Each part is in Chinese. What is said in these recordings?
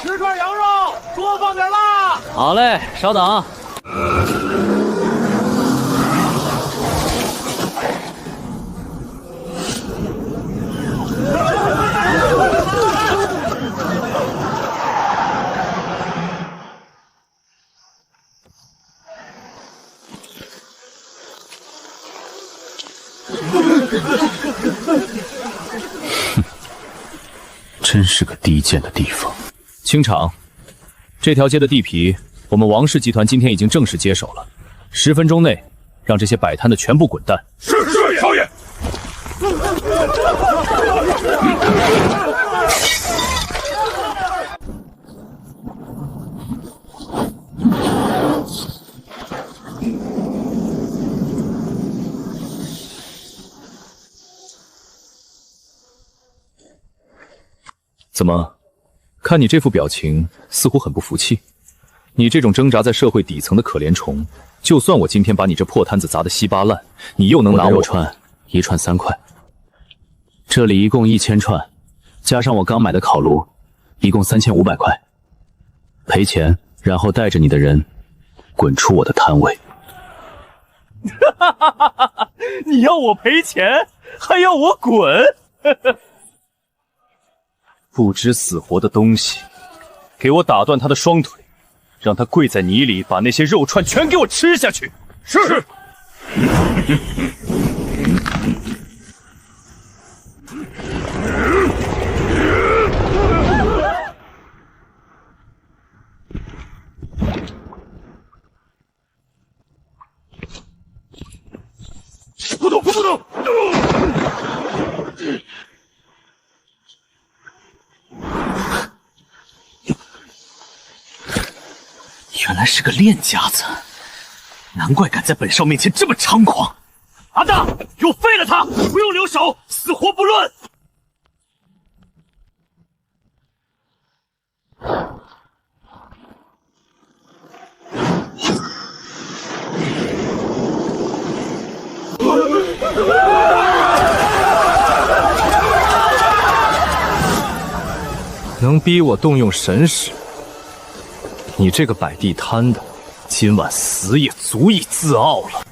10串羊肉，多放点辣。好嘞，稍等。真是个低贱的地方。清场，这条街的地皮，我们王氏集团今天已经正式接手了。10分钟内，让这些摆摊的全部滚蛋。是少爷。怎么，看你这副表情，似乎很不服气。你这种挣扎在社会底层的可怜虫，就算我今天把你这破摊子砸得稀巴烂，你又能拿我串1串3块。这里一共1000串，加上我刚买的烤炉，一共3500块。赔钱，然后带着你的人滚出我的摊位。哈哈哈哈哈！你要我赔钱，还要我滚？不知死活的东西，给我打断他的双腿，让他跪在泥里，把那些肉串全给我吃下去。是。不动！原来是个练家子，难怪敢在本少面前这么猖狂。阿大，给我废了他，不用留手，死活不论。能逼我动用神使，你这个摆地摊的，今晚死也足以自傲了。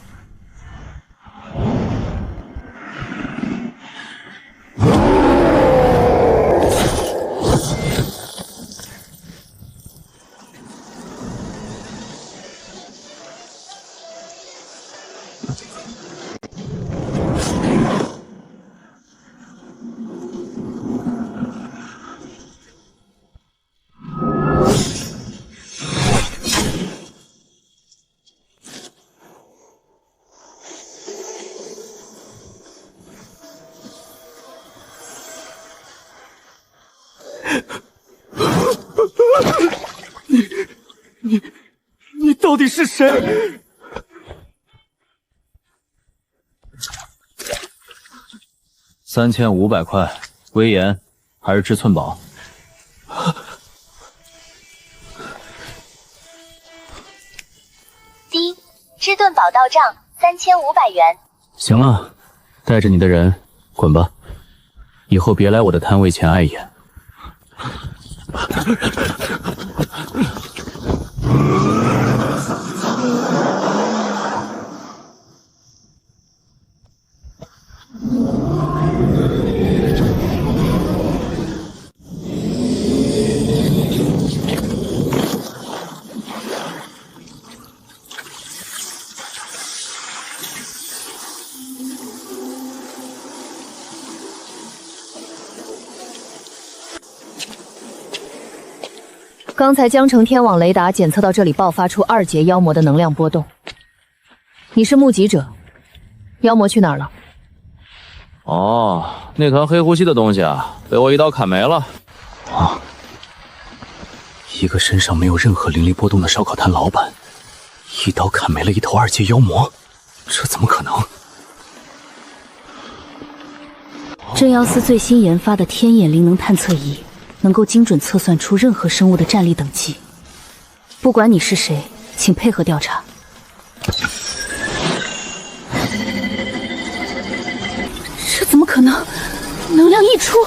你到底是谁？3500块，威严还是至寸宝？滴，至盾宝到账3500元。行了，带着你的人滚吧，以后别来我的摊位前碍眼。刚才江城天网雷达检测到这里爆发出2阶妖魔的能量波动。你是目击者，妖魔去哪儿了？哦，那团黑呼吸的东西啊，被我一刀砍没了。啊！一个身上没有任何灵力波动的烧烤摊老板，一刀砍没了一头2阶妖魔，这怎么可能？镇妖司最新研发的天眼灵能探测仪，能够精准测算出任何生物的战力等级。不管你是谁，请配合调查。这怎么可能？能量溢出！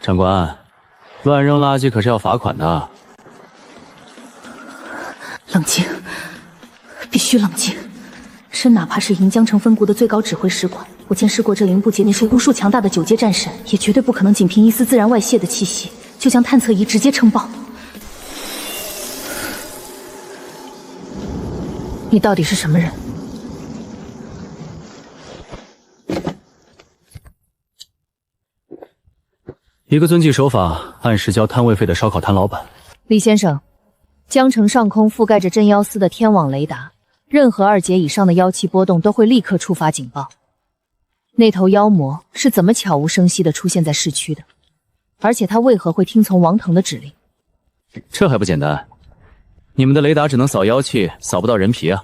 长官，乱扔垃圾可是要罚款的。冷静，必须冷静。这哪怕是银江城分国的最高指挥使馆，我见识过这灵部界内是无数强大的9阶战神，也绝对不可能仅凭一丝自然外泄的气息，就将探测仪直接撑爆。你到底是什么人？一个遵纪守法、按时交摊位费的烧烤摊老板。李先生，江城上空覆盖着镇妖司的天网雷达，任何2阶以上的妖气波动都会立刻触发警报。那头妖魔是怎么悄无声息地出现在市区的？而且他为何会听从王腾的指令？这还不简单，你们的雷达只能扫妖气，扫不到人皮啊。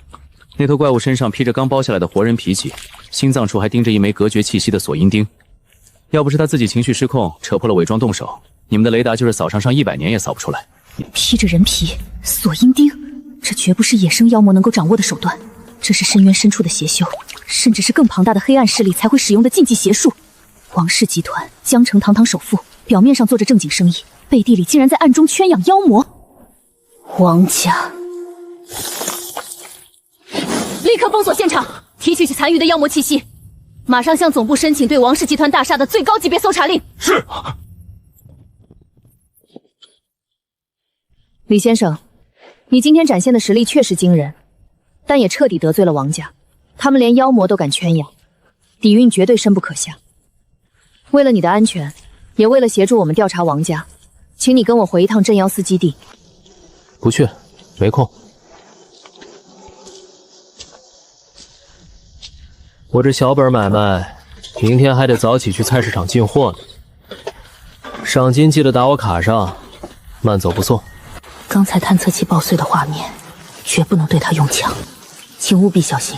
那头怪物身上披着刚剥下来的活人皮肌，心脏处还钉着一枚隔绝气息的锁阴钉。要不是他自己情绪失控，扯破了伪装动手，你们的雷达就是扫上100年也扫不出来。披着人皮，锁阴钉，这绝不是野生妖魔能够掌握的手段，这是深渊深处的邪修，甚至是更庞大的黑暗势力才会使用的禁忌邪术。王氏集团，江城堂堂首富，表面上做着正经生意，背地里竟然在暗中圈养妖魔。王家，立刻封锁现场，提取残余的妖魔气息，马上向总部申请对王氏集团大厦的最高级别搜查令。是。李先生，你今天展现的实力确实惊人，但也彻底得罪了王家，他们连妖魔都敢圈养，底蕴绝对深不可下。为了你的安全，也为了协助我们调查王家，请你跟我回一趟镇妖司基地。不去，没空。我这小本买卖，明天还得早起去菜市场进货呢。赏金记得打我卡上，慢走不送。刚才探测器爆碎的画面，绝不能对他用枪，请务必小心。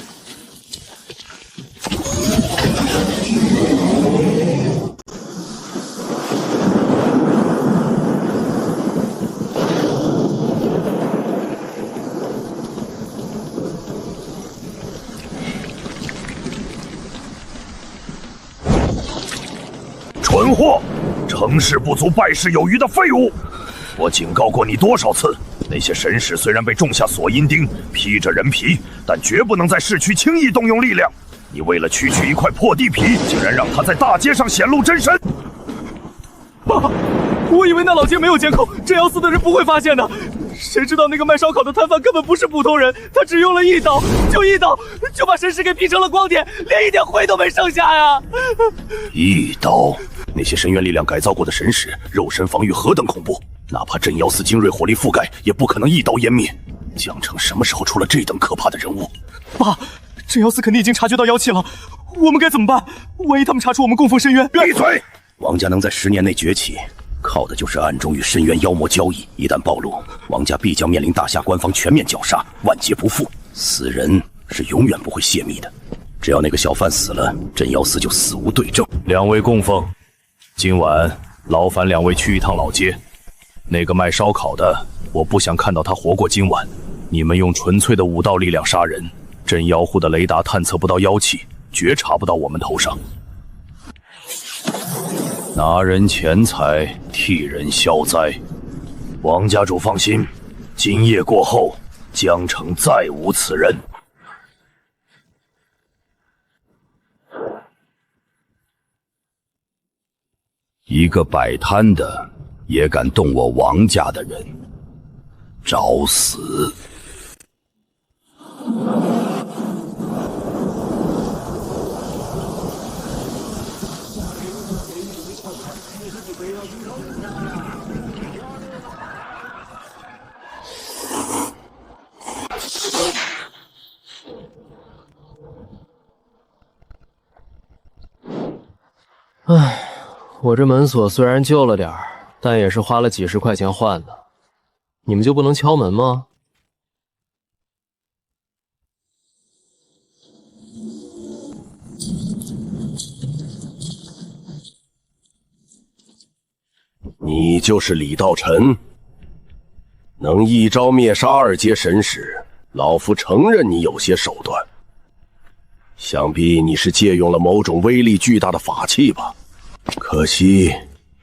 蠢货，成事不足败事有余的废物！我警告过你多少次，那些神使虽然被种下锁阴钉，披着人皮，但绝不能在市区轻易动用力量。你为了区区一块破地皮，竟然让他在大街上显露真身！爸，我以为那老街没有监控，镇妖司的人不会发现的。谁知道那个卖烧烤的摊贩根本不是普通人，他只用了一刀，就把神使给劈成了光点，连一点灰都没剩下呀！一刀，那些深渊力量改造过的神使，肉身防御何等恐怖！哪怕镇妖司精锐火力覆盖，也不可能一刀湮灭。江城什么时候出了这等可怕的人物？爸，镇妖司肯定已经察觉到妖气了，我们该怎么办？万一他们查出我们供奉深渊……闭嘴！王家能在10年内崛起，靠的就是暗中与深渊妖魔交易。一旦暴露，王家必将面临大夏官方全面绞杀，万劫不复。死人是永远不会泄密的，只要那个小贩死了，镇妖司就死无对证。2位供奉，今晚劳烦2位去一趟老街。那个卖烧烤的，我不想看到他活过今晚。你们用纯粹的武道力量杀人，镇妖户的雷达探测不到妖气，觉察不到我们头上。拿人钱财，替人消灾。王家主放心，今夜过后，江城再无此人。一个摆摊的也敢动我王家的人，找死！唉，我这门锁虽然旧了点儿，但也是花了几十块钱换的。你们就不能敲门吗？你就是李道臣，能一招灭杀2阶神使，老夫承认你有些手段。想必你是借用了某种威力巨大的法器吧？可惜，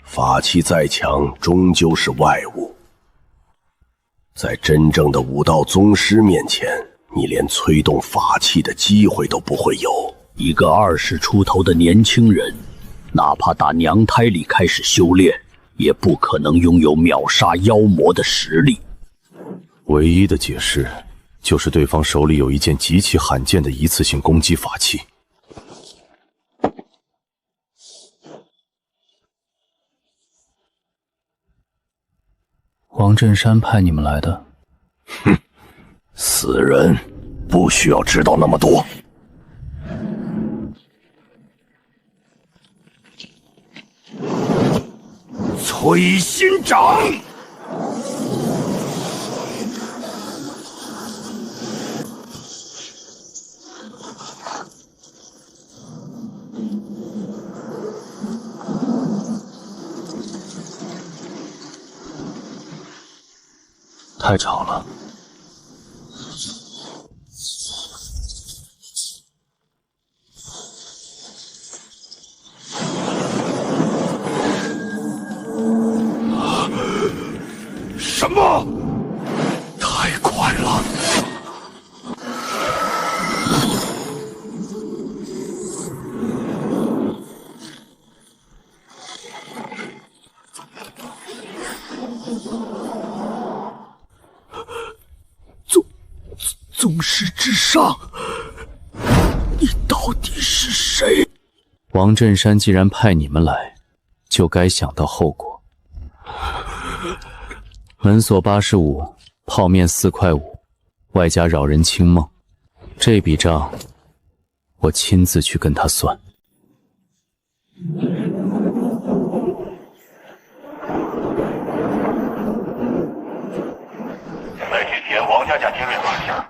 法器再强，终究是外物。在真正的武道宗师面前，你连催动法器的机会都不会有。一个20出头的年轻人，哪怕打娘胎里开始修炼，也不可能拥有秒杀妖魔的实力。唯一的解释就是对方手里有一件极其罕见的一次性攻击法器。王振山派你们来的？哼，死人不需要知道那么多。摧心掌！太吵了。什么？太快了！宗师之上，你到底是谁？王振山既然派你们来，就该想到后果。门锁85，泡面4块5，外加扰人清梦，这笔账我亲自去跟他算。来去铁王家家庭院马下。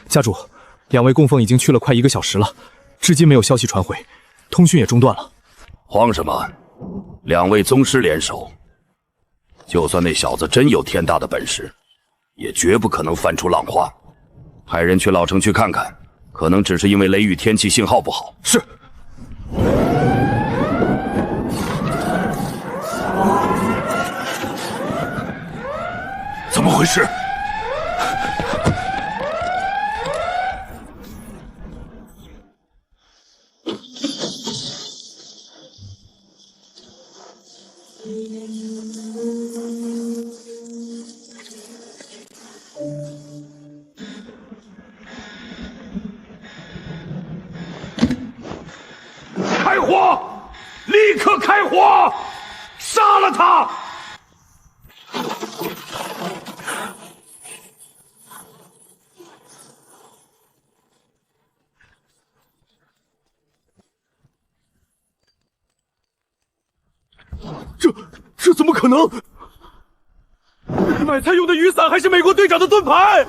家主，2位供奉已经去了快1个小时了，至今没有消息传回，通讯也中断了。慌什么？2位宗师联手，就算那小子真有天大的本事，也绝不可能翻出浪花。派人去老城区看看，可能只是因为雷雨天气信号不好。是。怎么回事？开火！立刻开火！杀了他！这怎么可能？买菜用的雨伞还是美国队长的盾牌？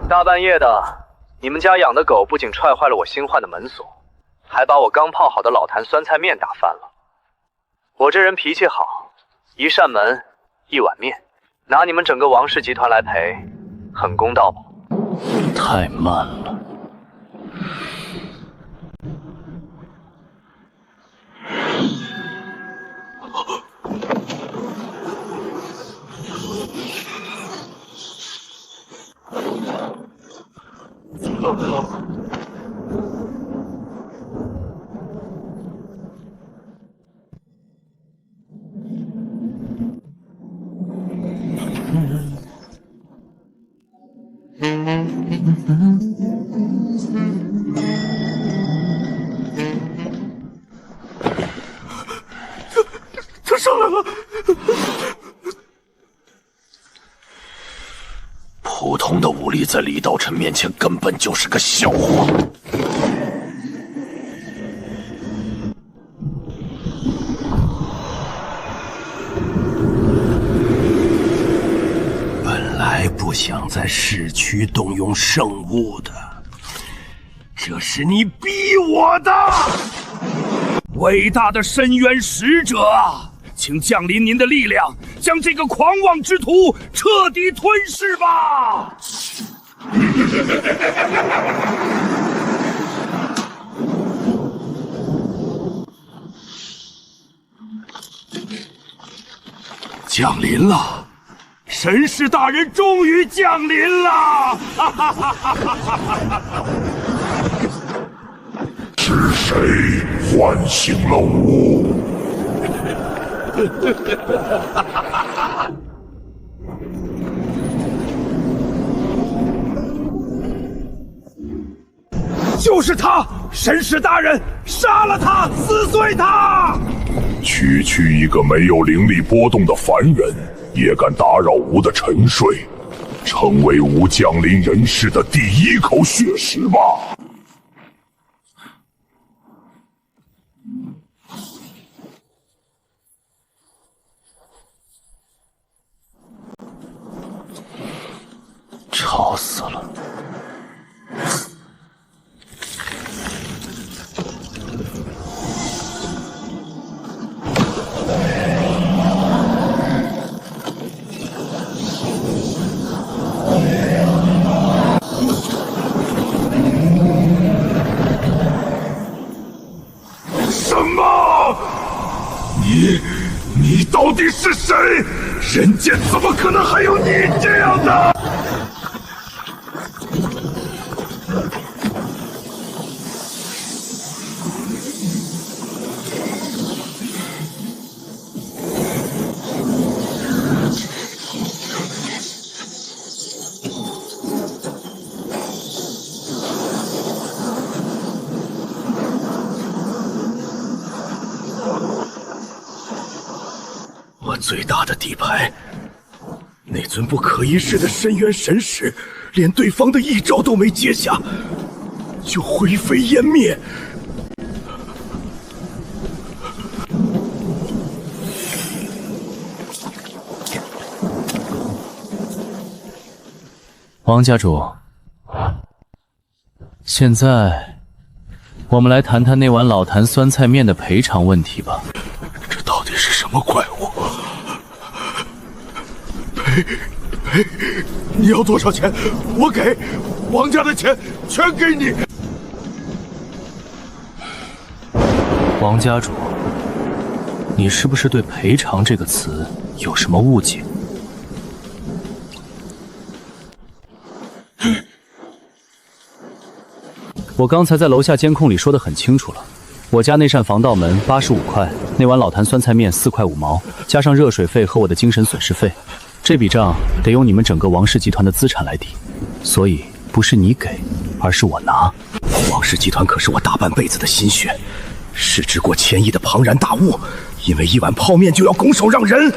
大半夜的，你们家养的狗不仅踹坏了我新换的门锁，还把我刚泡好的老坛酸菜面打翻了。我这人脾气好，一扇门，一碗面，拿你们整个王氏集团来赔，很公道吧？太慢了。他上来了！普通的武力在李道琛面前根本就是个笑话。本来不想在市区动用圣物的，这是你逼我的！伟大的深渊使者啊，请降临您的力量，将这个狂妄之徒彻底吞噬吧！降临了，神使大人终于降临了！哈哈哈哈哈哈！是谁唤醒了我？就是他，神使大人，杀了他，撕碎他！区区一个没有灵力波动的凡人，也敢打扰吾的沉睡，成为吾降临人世的第一口血食吧！吵死了！什么？你到底是谁？人间怎么可能还有你这样的？我最大的底牌，那尊不可一世的深渊神使，连对方的一招都没接下，就灰飞烟灭。王家主，现在我们来谈谈那碗老坛酸菜面的赔偿问题吧。这到底是什么怪物？赔！你要多少钱？我给，王家的钱全给你。王家主，你是不是对赔偿这个词有什么误解？我刚才在楼下监控里说得很清楚了，我家那扇防盗门85块，那碗老坛酸菜面4块5毛，加上热水费和我的精神损失费，这笔账得用你们整个王氏集团的资产来抵，所以不是你给，而是我拿。王氏集团可是我大半辈子的心血，市值过1000亿的庞然大物，因为一碗泡面就要拱手让人，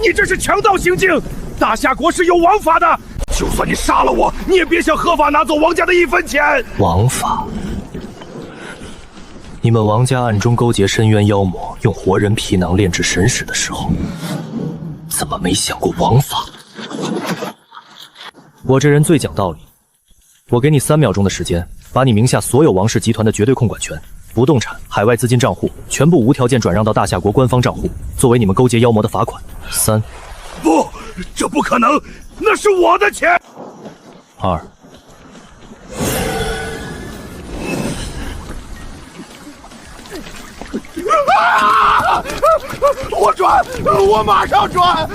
你这是强盗行径！大夏国是有王法的，就算你杀了我，你也别想合法拿走王家的1分钱。王法？你们王家暗中勾结深渊妖魔，用活人皮囊炼制神使的时候，怎么没想过王法？我这人最讲道理，我给你3秒钟的时间，把你名下所有王氏集团的绝对控管权、不动产、海外资金账户全部无条件转让到大夏国官方账户，作为你们勾结妖魔的罚款。3，不，这不可能，那是我的钱。2，我转，我马上转。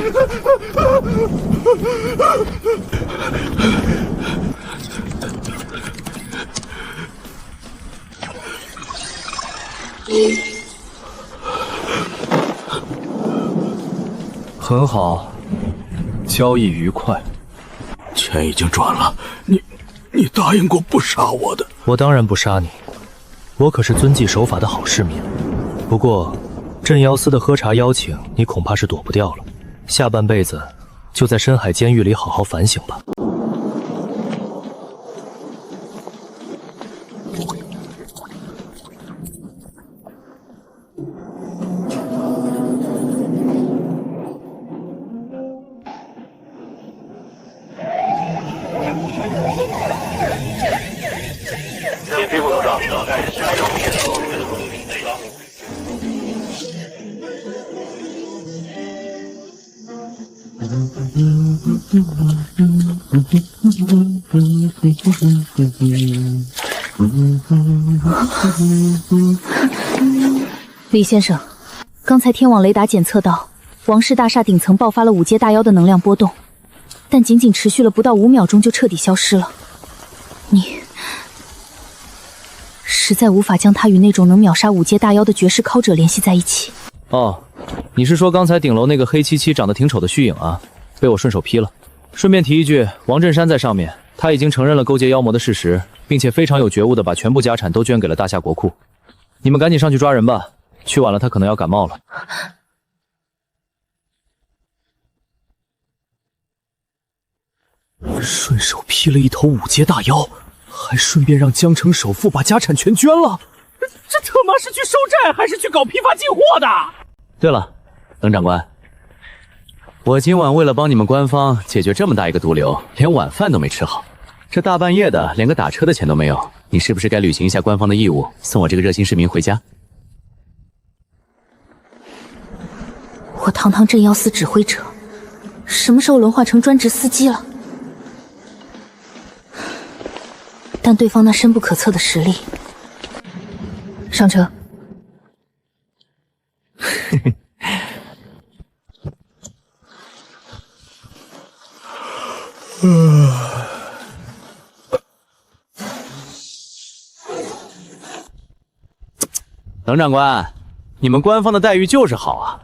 很好，交易愉快。钱已经转了，你答应过不杀我的。我当然不杀你，我可是遵纪守法的好市民。不过，镇妖司的喝茶邀请，你恐怕是躲不掉了。下半辈子就在深海监狱里好好反省吧。副组长，李先生，刚才天网雷达检测到王氏大厦顶层爆发了5阶大妖的能量波动，但仅仅持续了不到5秒钟就彻底消失了。你实在无法将它与那种能秒杀5阶大妖的绝世拷者联系在一起。哦，你是说刚才顶楼那个黑漆漆长得挺丑的虚影啊？被我顺手劈了。顺便提一句，王振山在上面，他已经承认了勾结妖魔的事实，并且非常有觉悟的把全部家产都捐给了大夏国库。你们赶紧上去抓人吧，去晚了他可能要感冒了。顺手劈了一头5阶大妖，还顺便让江城首富把家产全捐了。这他妈是去收债还是去搞批发进货的？对了，冷长官，我今晚为了帮你们官方解决这么大一个毒瘤，连晚饭都没吃好。这大半夜的，连个打车的钱都没有，你是不是该履行一下官方的义务，送我这个热心市民回家？我堂堂镇妖司指挥者，什么时候轮换成专职司机了？但对方那深不可测的实力，上车。冷长官，你们官方的待遇就是好啊！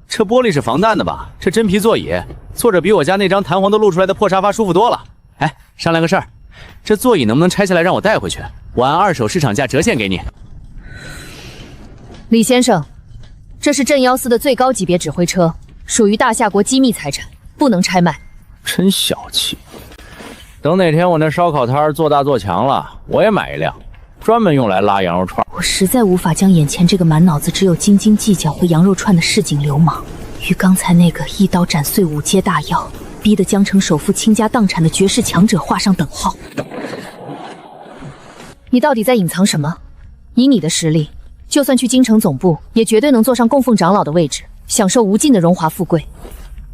这玻璃是防弹的吧？这真皮座椅，坐着比我家那张弹簧都露出来的破沙发舒服多了。哎，商量个事儿，这座椅能不能拆下来让我带回去？我按2手市场价折现给你。李先生，这是镇妖司的最高级别指挥车，属于大夏国机密财产，不能拆卖。真小气！等哪天我那烧烤摊做大做强了，我也买一辆，专门用来拉羊肉串。我实在无法将眼前这个满脑子只有斤斤计较和羊肉串的市井流氓，与刚才那个一刀斩碎5阶大妖，逼得江城首富倾家荡产的绝世强者画上等号。你到底在隐藏什么？以你的实力，就算去京城总部，也绝对能坐上供奉长老的位置，享受无尽的荣华富贵。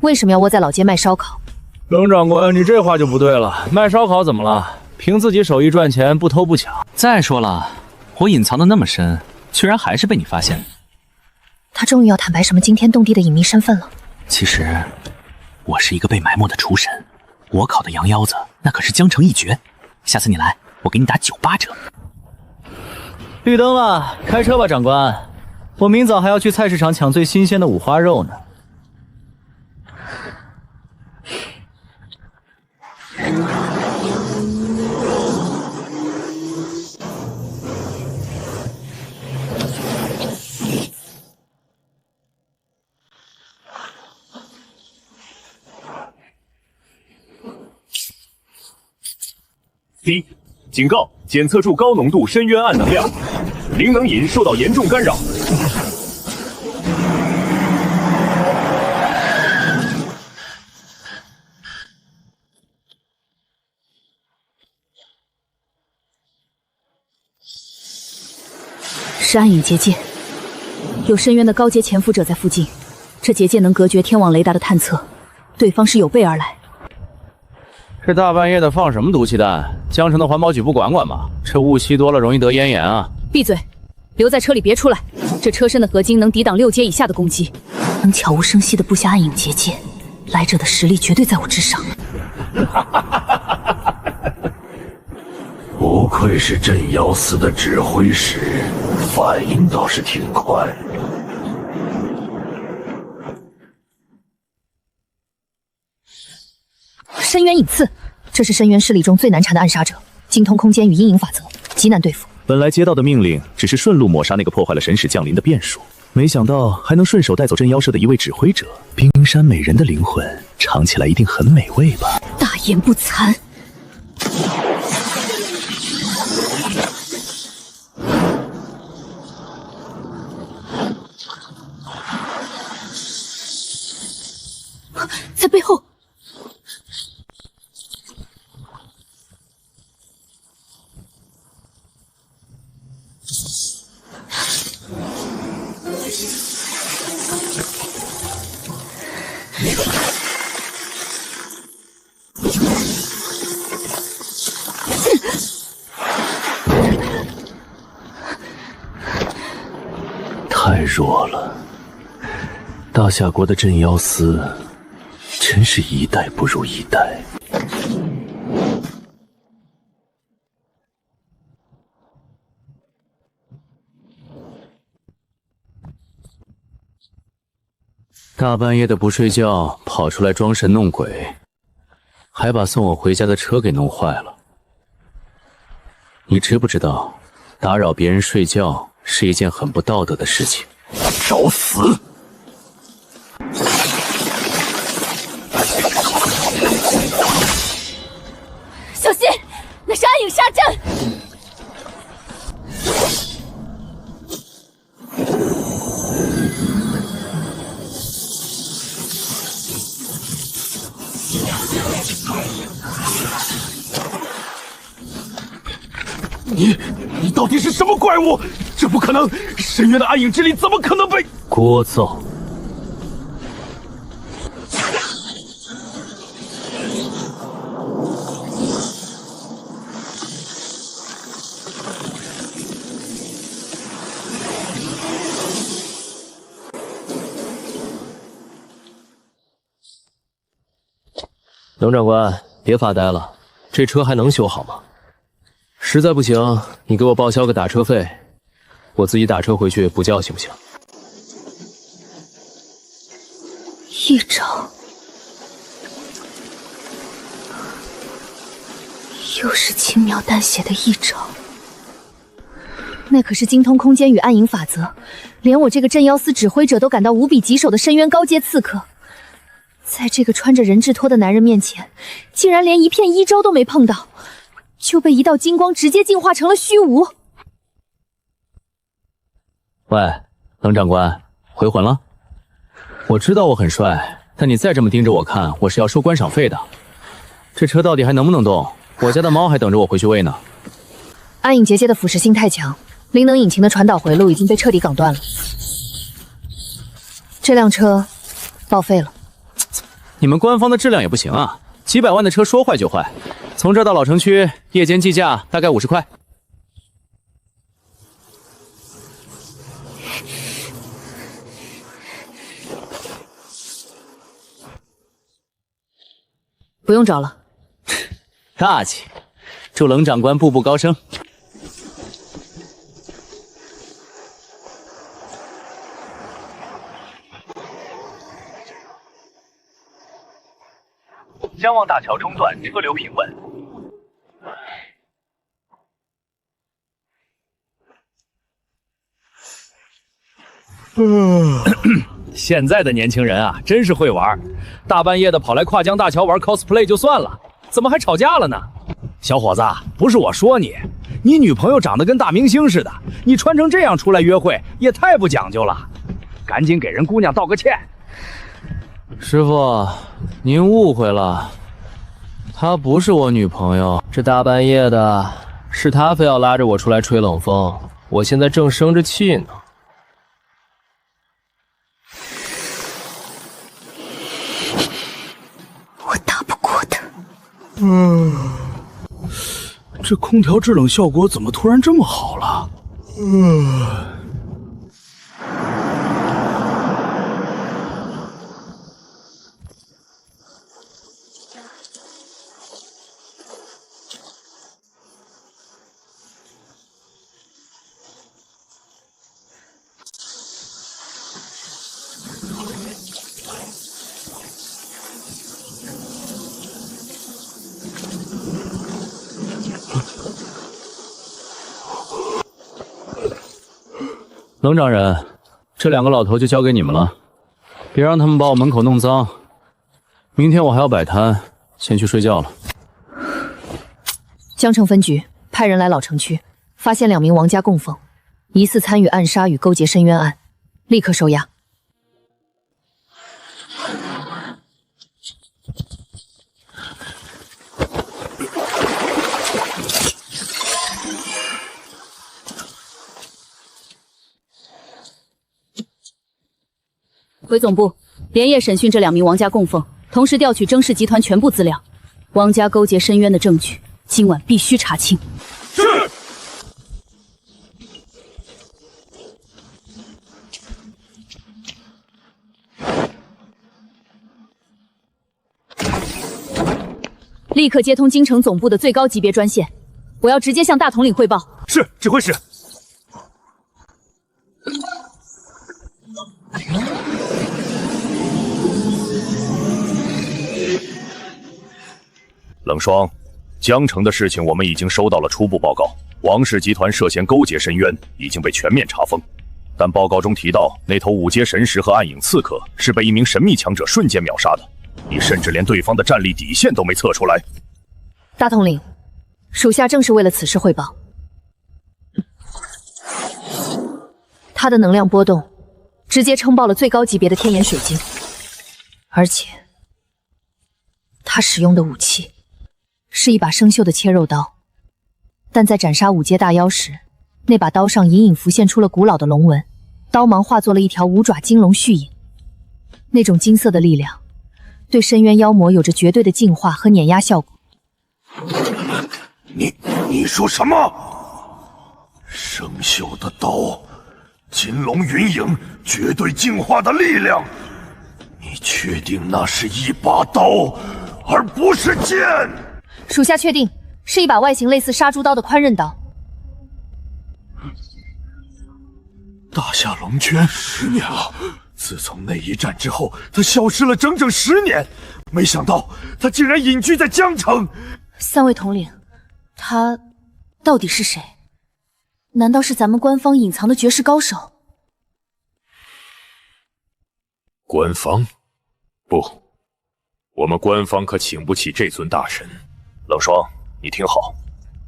为什么要窝在老街卖烧烤？冷长官，你这话就不对了。卖烧烤怎么了？凭自己手艺赚钱，不偷不抢。再说了，我隐藏的那么深，居然还是被你发现了。他终于要坦白什么惊天动地的隐秘身份了。其实，我是一个被埋没的厨神。我烤的羊腰子，那可是江城一绝。下次你来，我给你打98折。绿灯了，开车吧，长官。我明早还要去菜市场抢最新鲜的五花肉呢。D 警告，检测出高浓度深渊暗能量，灵能饮受到严重干扰。是暗影结界，有深渊的高阶潜伏者在附近，这结界能隔绝天网雷达的探测，对方是有备而来。这大半夜的放什么毒气弹？江城的环保局不管管吗？这雾吸多了容易得咽炎啊！闭嘴，留在车里别出来。这车身的合金能抵挡6阶以下的攻击，能悄无声息地布下暗影结界，来者的实力绝对在我之上。不愧是镇妖司的指挥使，反应倒是挺快。深渊影刺，这是深渊势力中最难缠的暗杀者，精通空间与阴影法则，极难对付。本来接到的命令只是顺路抹杀那个破坏了神使降临的变数，没想到还能顺手带走镇妖社的一位指挥者。冰山美人的灵魂，尝起来一定很美味吧？大言不惭！在背后。弱了。大夏国的镇妖司真是一代不如一代。大半夜的不睡觉，跑出来装神弄鬼，还把送我回家的车给弄坏了。你知不知道，打扰别人睡觉是一件很不道德的事情？找死！小心，那是暗影下阵！你到底是什么怪物？这不可能！深渊的暗影之力怎么可能被……聒噪！龙长官，别发呆了，这车还能修好吗？实在不行，你给我报销个打车费，我自己打车回去补觉，行不行？一招，又是轻描淡写的一招。那可是精通空间与暗影法则，连我这个镇妖司指挥者都感到无比棘手的深渊高阶刺客，在这个穿着人质托的男人面前，竟然连一片一招都没碰到，就被一道金光直接净化成了虚无。喂，冷长官，回魂了？我知道我很帅，但你再这么盯着我看，我是要收观赏费的。这车到底还能不能动？我家的猫还等着我回去喂呢。暗影结界的腐蚀性太强，灵能引擎的传导回路已经被彻底港断了。这辆车报废了。你们官方的质量也不行啊，几百万的车说坏就坏。从这到老城区，夜间计价大概50块。不用找了。大气，祝冷长官步步高升。江望大桥中断，车流平稳。现在的年轻人啊，真是会玩，大半夜的跑来跨江大桥玩 cosplay 就算了，怎么还吵架了呢？小伙子，不是我说你，你女朋友长得跟大明星似的，你穿成这样出来约会也太不讲究了，赶紧给人姑娘道个歉。师傅，您误会了，她不是我女朋友。这大半夜的，是她非要拉着我出来吹冷风，我现在正生着气呢。我打不过他。这空调制冷效果怎么突然这么好了？冷长人，这2个老头就交给你们了，别让他们把我门口弄脏。明天我还要摆摊，先去睡觉了。江城分局派人来老城区，发现2名王家供奉，疑似参与暗杀与勾结深渊案，立刻收押。回总部，连夜审讯这2名王家供奉，同时调取征氏集团全部资料，王家勾结深渊的证据，今晚必须查清。是。立刻接通京城总部的最高级别专线，我要直接向大统领汇报。是，指挥使。冷霜，江城的事情我们已经收到了初步报告，王氏集团涉嫌勾结深渊，已经被全面查封。但报告中提到，那头五阶神石和暗影刺客是被一名神秘强者瞬间秒杀的，你甚至连对方的战力底线都没测出来。大统领，属下正是为了此事汇报。他的能量波动直接撑爆了最高级别的天眼水晶，而且他使用的武器是一把生锈的切肉刀，但在斩杀五阶大妖时，那把刀上隐隐浮现出了古老的龙纹，刀芒化作了一条五爪金龙续影。那种金色的力量对深渊妖魔有着绝对的净化和碾压效果。你说什么？生锈的刀，金龙云影，绝对净化的力量。你确定那是一把刀，而不是剑？属下确定是一把外形类似杀猪刀的宽刃刀。大夏龙圈10年了，自从那一战之后，他消失了整整10年，没想到他竟然隐居在江城。三位统领，他到底是谁？难道是咱们官方隐藏的绝世高手？官方？不，我们官方可请不起这尊大神。冷霜，你听好，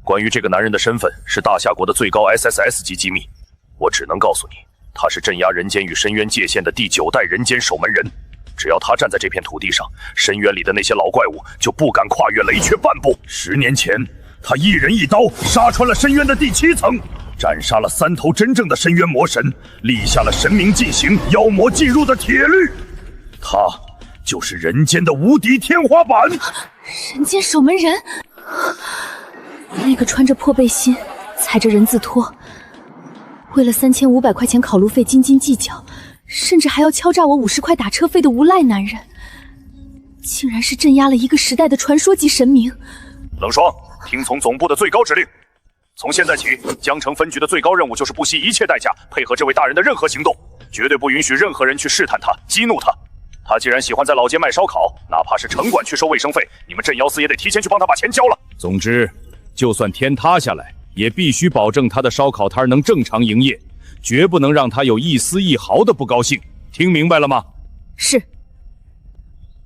关于这个男人的身份是大夏国的最高 SSS 级机密，我只能告诉你，他是镇压人间与深渊界限的第9代人间守门人。只要他站在这片土地上，深渊里的那些老怪物就不敢跨越雷阙半步。10年前，他一人一刀杀穿了深渊的第7层，斩杀了3头真正的深渊魔神，立下了神明进行、妖魔进入的铁律。他就是人间的无敌天花板。人间守门人，那个穿着破背心、踩着人字拖，为了3500块钱考路费斤斤计较，甚至还要敲诈我50块打车费的无赖男人，竟然是镇压了一个时代的传说级神明。冷霜，听从总部的最高指令，从现在起，江城分局的最高任务就是不惜一切代价配合这位大人的任何行动，绝对不允许任何人去试探他、激怒他。他既然喜欢在老街卖烧烤，哪怕是城管去收卫生费，你们镇妖司也得提前去帮他把钱交了。总之，就算天塌下来，也必须保证他的烧烤摊能正常营业，绝不能让他有一丝一毫的不高兴。听明白了吗？是，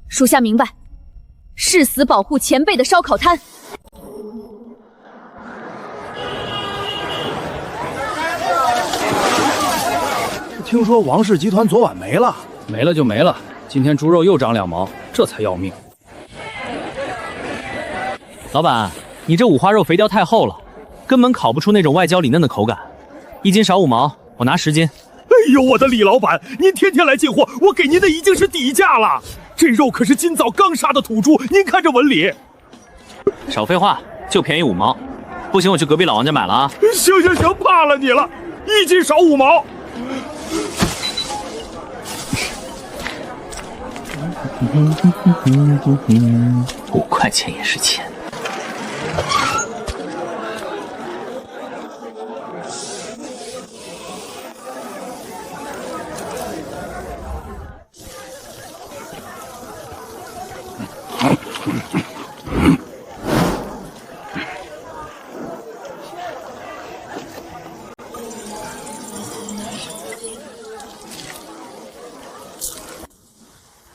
属下明白。誓死保护前辈的烧烤摊。听说王氏集团昨晚没了，没了就没了。今天猪肉又涨2毛，这才要命。老板，你这五花肉肥膘太厚了，根本烤不出那种外焦里嫩的口感。1斤少5毛，我拿10斤。哎呦，我的李老板，您天天来进货，我给您的已经是底价了。这肉可是今早刚杀的土猪，您看这纹理。少废话，就便宜5毛。不行，我去隔壁老王家买了啊。行，怕了你了，1斤少5毛。5块钱也是钱。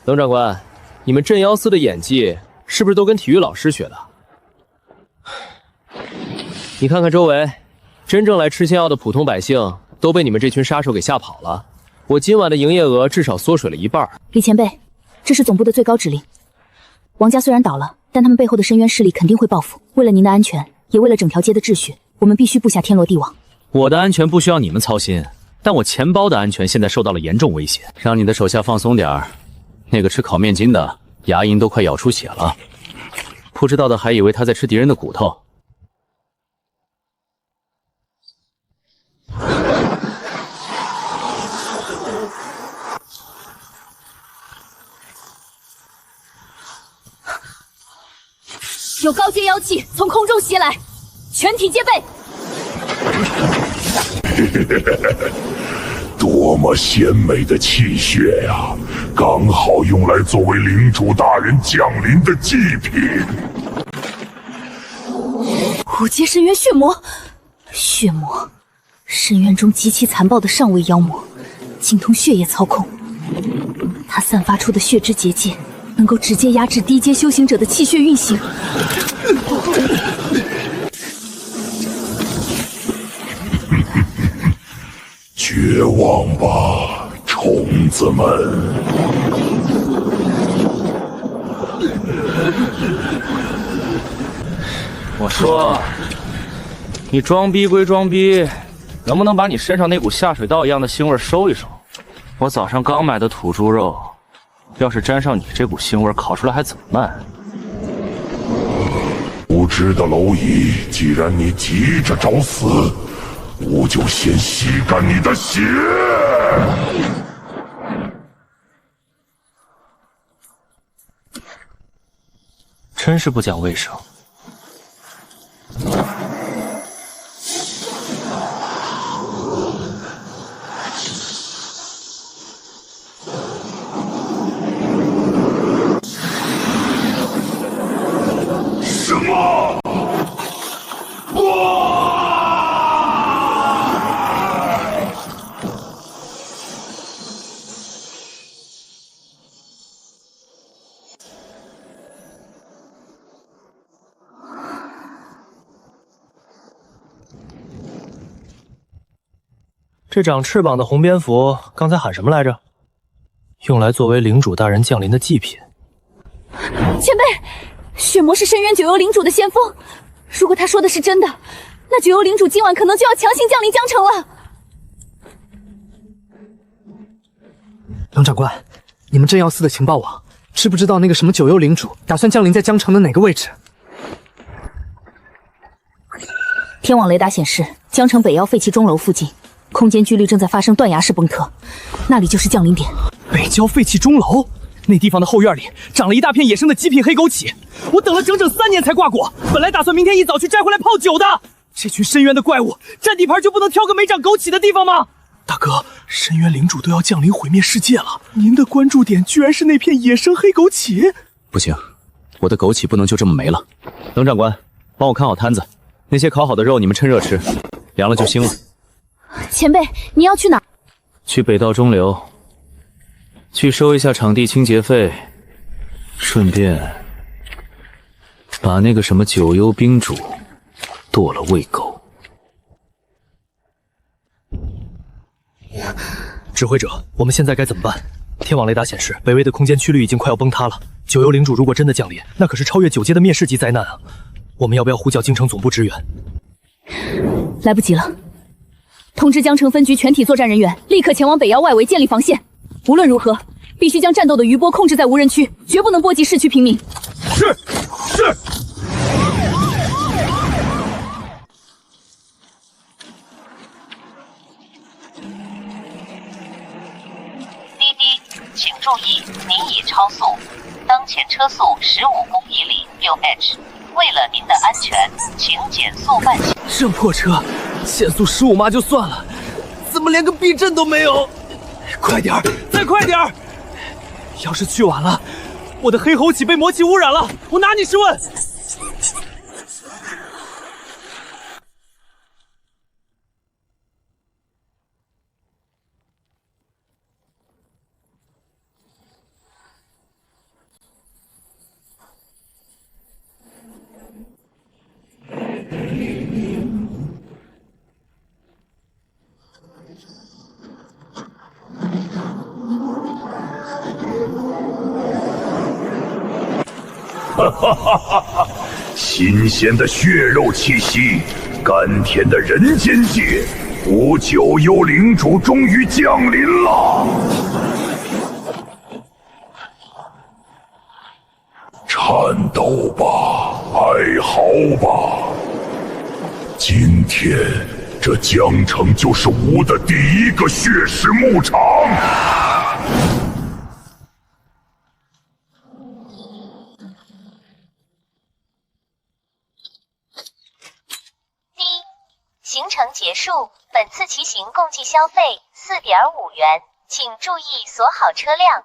冷长官，你们镇妖司的演技是不是都跟体育老师学的？你看看周围，真正来吃仙药的普通百姓都被你们这群杀手给吓跑了。我今晚的营业额至少缩水了1半。李前辈，这是总部的最高指令。王家虽然倒了，但他们背后的深渊势力肯定会报复。为了您的安全，也为了整条街的秩序，我们必须布下天罗地网。我的安全不需要你们操心，但我钱包的安全现在受到了严重威胁。让你的手下放松点儿。那个吃烤面筋的牙龈都快咬出血了，不知道的还以为他在吃敌人的骨头。有高阶妖气从空中袭来，全体戒备。多么鲜美的气血呀！刚好用来作为领主大人降临的祭品。五阶深渊血魔，血魔，深渊中极其残暴的上位妖魔，精通血液操控。他散发出的血之结界，能够直接压制低阶修行者的气血运行。绝望吧，虫子们！我说，你装逼归装逼，能不能把你身上那股下水道一样的腥味收一收？我早上刚买的土猪肉，要是沾上你这股腥味，烤出来还怎么卖？无知的蝼蚁，既然你急着找死，吾就先吸干你的血！真是不讲卫生。什么？这长翅膀的红蝙蝠刚才喊什么来着？用来作为领主大人降临的祭品。前辈，血魔是深渊九幽领主的先锋，如果他说的是真的，那九幽领主今晚可能就要强行降临江城了。龙长官，你们镇妖司的情报网知不知道那个什么九幽领主打算降临在江城的哪个位置？天网雷达显示，江城北腰废弃钟楼附近，空间巨律正在发生断崖式崩塌，那里就是降临点。北郊废弃钟楼，那地方的后院里长了一大片野生的极品黑枸杞，我等了整整3年才挂果，本来打算明天一早去摘回来泡酒的。这群深渊的怪物，占地盘就不能挑个没长枸杞的地方吗？大哥，深渊领主都要降临毁灭世界了，您的关注点居然是那片野生黑枸杞？不行，我的枸杞不能就这么没了。冷长官，帮我看好摊子，那些烤好的肉你们趁热吃，凉了就腥了。前辈，你要去哪？去北道中流，去收一下场地清洁费，顺便把那个什么九幽冰主剁了喂狗。指挥者，我们现在该怎么办？天网雷达显示，北魏的空间曲率已经快要崩塌了。九幽领主如果真的降临，那可是超越9阶的灭世级灾难啊！我们要不要呼叫京城总部支援？来不及了，通知江城分局全体作战人员，立刻前往北腰外围建立防线。无论如何，必须将战斗的余波控制在无人区，绝不能波及市区平民。是。滴滴，请注意，您已超速，当前车速15公里/h。为了您的安全，请减速慢行。这破车，限速15码就算了，怎么连个避震都没有？快点儿，再快点儿！要是去晚了，我的黑枸杞被魔气污染了，我拿你试问。新鲜的血肉气息，甘甜的人间界，吾九幽领主终于降临了！颤抖吧，哀嚎吧！今天，这江城就是吾的第一个血石牧场。行程结束，本次骑行共计消费4.5元，请注意锁好车辆。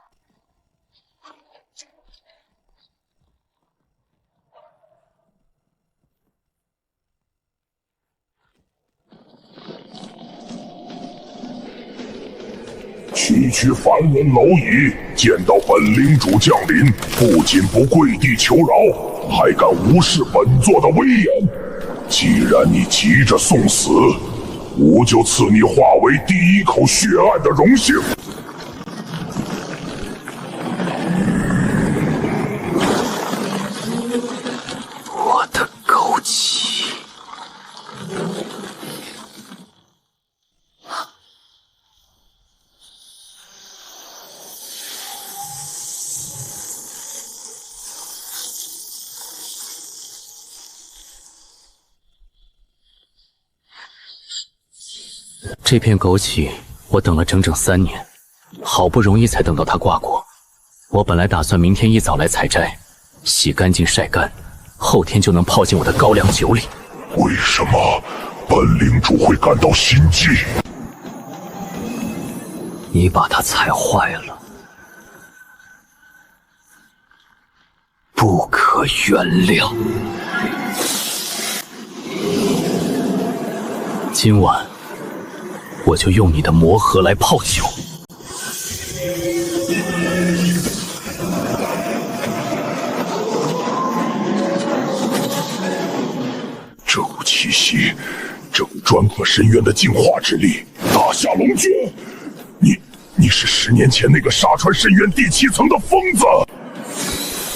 区凡人蝼蚁，见到本领主降临，不仅不跪地求饶，还敢无视本座的威严。既然你急着送死，吾就赐你化为第一口血案的荣幸。我的枸杞。这片枸杞，我等了整整3年，好不容易才等到它挂果。我本来打算明天一早来采摘，洗干净晒干，后天就能泡进我的高粱酒里。为什么本领主会感到心悸？你把它踩坏了，不可原谅。今晚我就用你的魔核来泡酒。这股气息正专克深渊的净化之力。大夏龙君，你是10年前那个杀穿深渊第7层的疯子。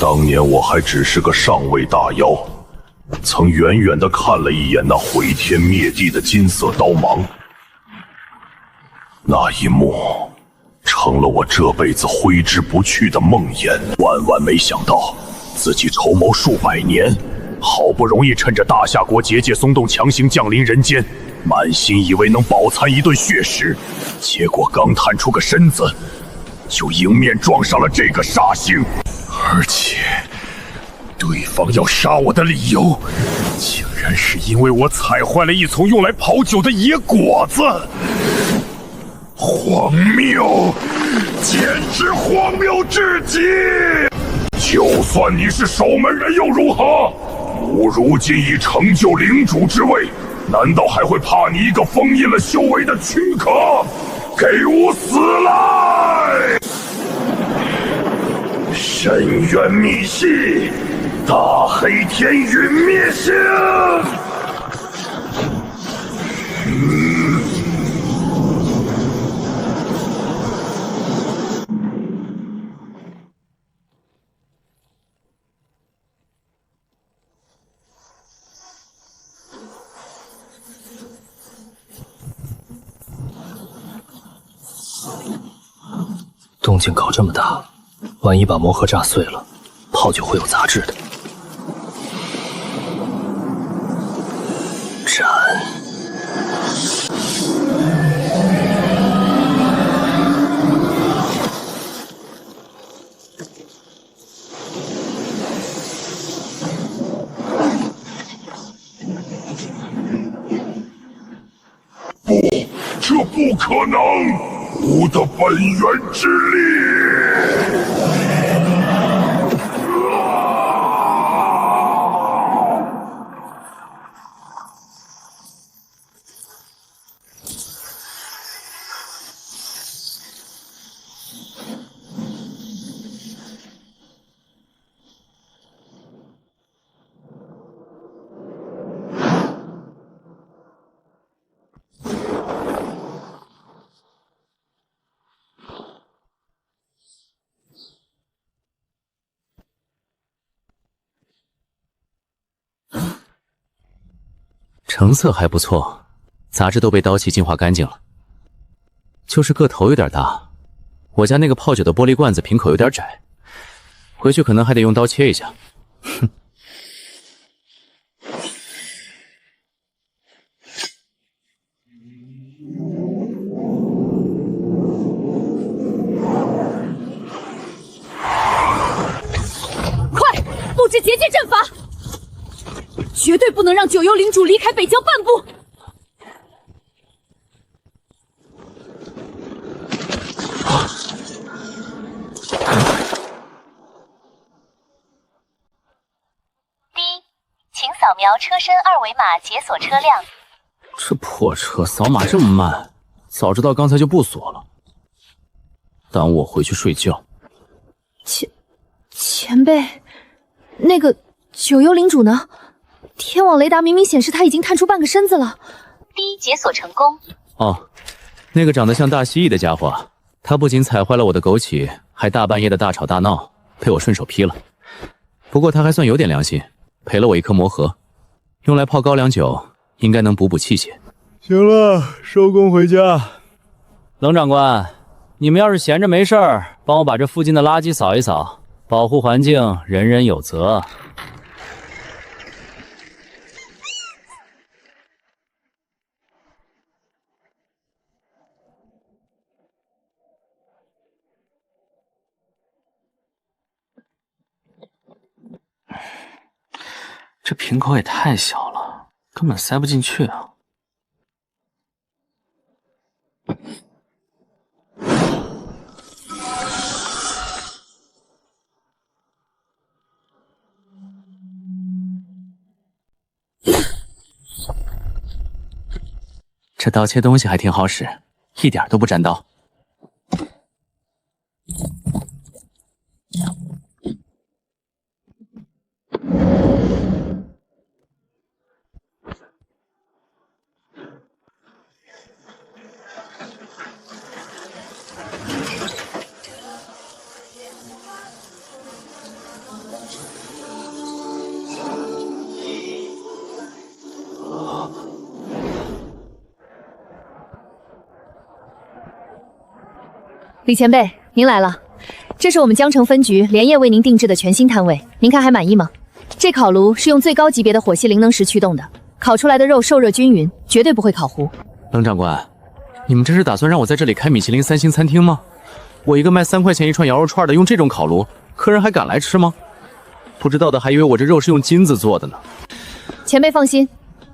当年我还只是个上位大妖，曾远远地看了一眼那毁天灭地的金色刀芒。那一幕成了我这辈子挥之不去的梦魇。万万没想到，自己筹谋数百年，好不容易趁着大夏国结界松动强行降临人间，满心以为能饱餐一顿血食，结果刚探出个身子，就迎面撞上了这个杀星。而且对方要杀我的理由，竟然是因为我踩坏了一丛用来泡酒的野果子。荒谬，简直荒谬至极！就算你是守门人又如何？吾如今已成就领主之位，难道还会怕你一个封印了修为的躯壳？给吾死来！深渊密系，大黑天陨灭星。动静搞这么大，万一把魔盒炸碎了，泡酒会有杂质的。斩！不，这不可能！吾的本源之力！成色还不错，杂质都被刀气净化干净了。就是个头有点大，我家那个泡酒的玻璃罐子瓶口有点窄，回去可能还得用刀切一下。哼。快布置结界阵法！绝对不能让九幽领主离开北疆半步！描车身二维码解锁车辆。这破车扫码这么慢，早知道刚才就不锁了，耽误我回去睡觉。前辈，那个九幽领主呢？天网雷达明明显示他已经探出半个身子了。第一解锁成功。哦，那个长得像大蜥蜴的家伙，他不仅踩坏了我的枸杞，还大半夜的大吵大闹，被我顺手劈了。不过他还算有点良心，赔了我一颗魔核，用来泡高粱酒，应该能补补气血。行了，收工回家。冷长官，你们要是闲着没事儿，帮我把这附近的垃圾扫一扫，保护环境，人人有责。这瓶口也太小了，根本塞不进去啊！这刀切东西还挺好使，一点都不沾刀。李前辈，您来了。这是我们江城分局连夜为您定制的全新摊位，您看还满意吗？这烤炉是用最高级别的火系灵能石驱动的，烤出来的肉受热均匀，绝对不会烤糊。冷长官，你们这是打算让我在这里开米其林3星餐厅吗？我一个卖3块钱一串羊肉串的，用这种烤炉，客人还敢来吃吗？不知道的还以为我这肉是用金子做的呢。前辈放心，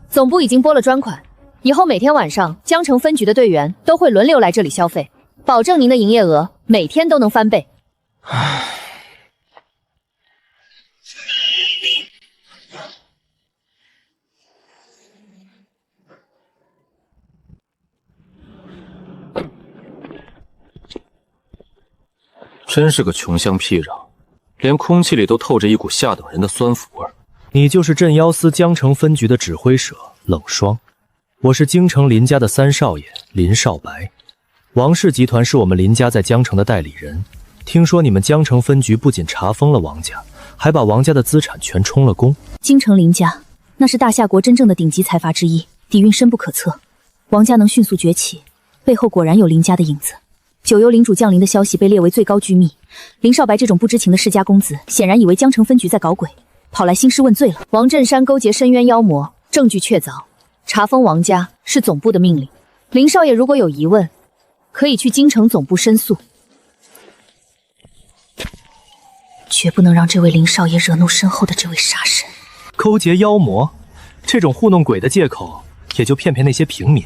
总部已经拨了专款，以后每天晚上江城分局的队员都会轮流来这里消费。保证您的营业额每天都能翻倍。真是个穷乡僻壤，连空气里都透着一股下等人的酸腐味儿。你就是镇妖司江城分局的指挥使冷霜，我是京城林家的三少爷林少白。王氏集团是我们林家在江城的代理人，听说你们江城分局不仅查封了王家，还把王家的资产全充了公。京城林家那是大夏国真正的顶级财阀之一，底蕴深不可测。王家能迅速崛起，背后果然有林家的影子。九幽领主降临的消息被列为最高机密，林少白这种不知情的世家公子，显然以为江城分局在搞鬼，跑来兴师问罪了。王振山勾结深渊妖魔，证据确凿，查封王家是总部的命令。林少爷如果有疑问，可以去京城总部申诉。绝不能让这位林少爷惹怒身后的这位杀神。勾结妖魔，这种糊弄鬼的借口，也就骗骗那些平民。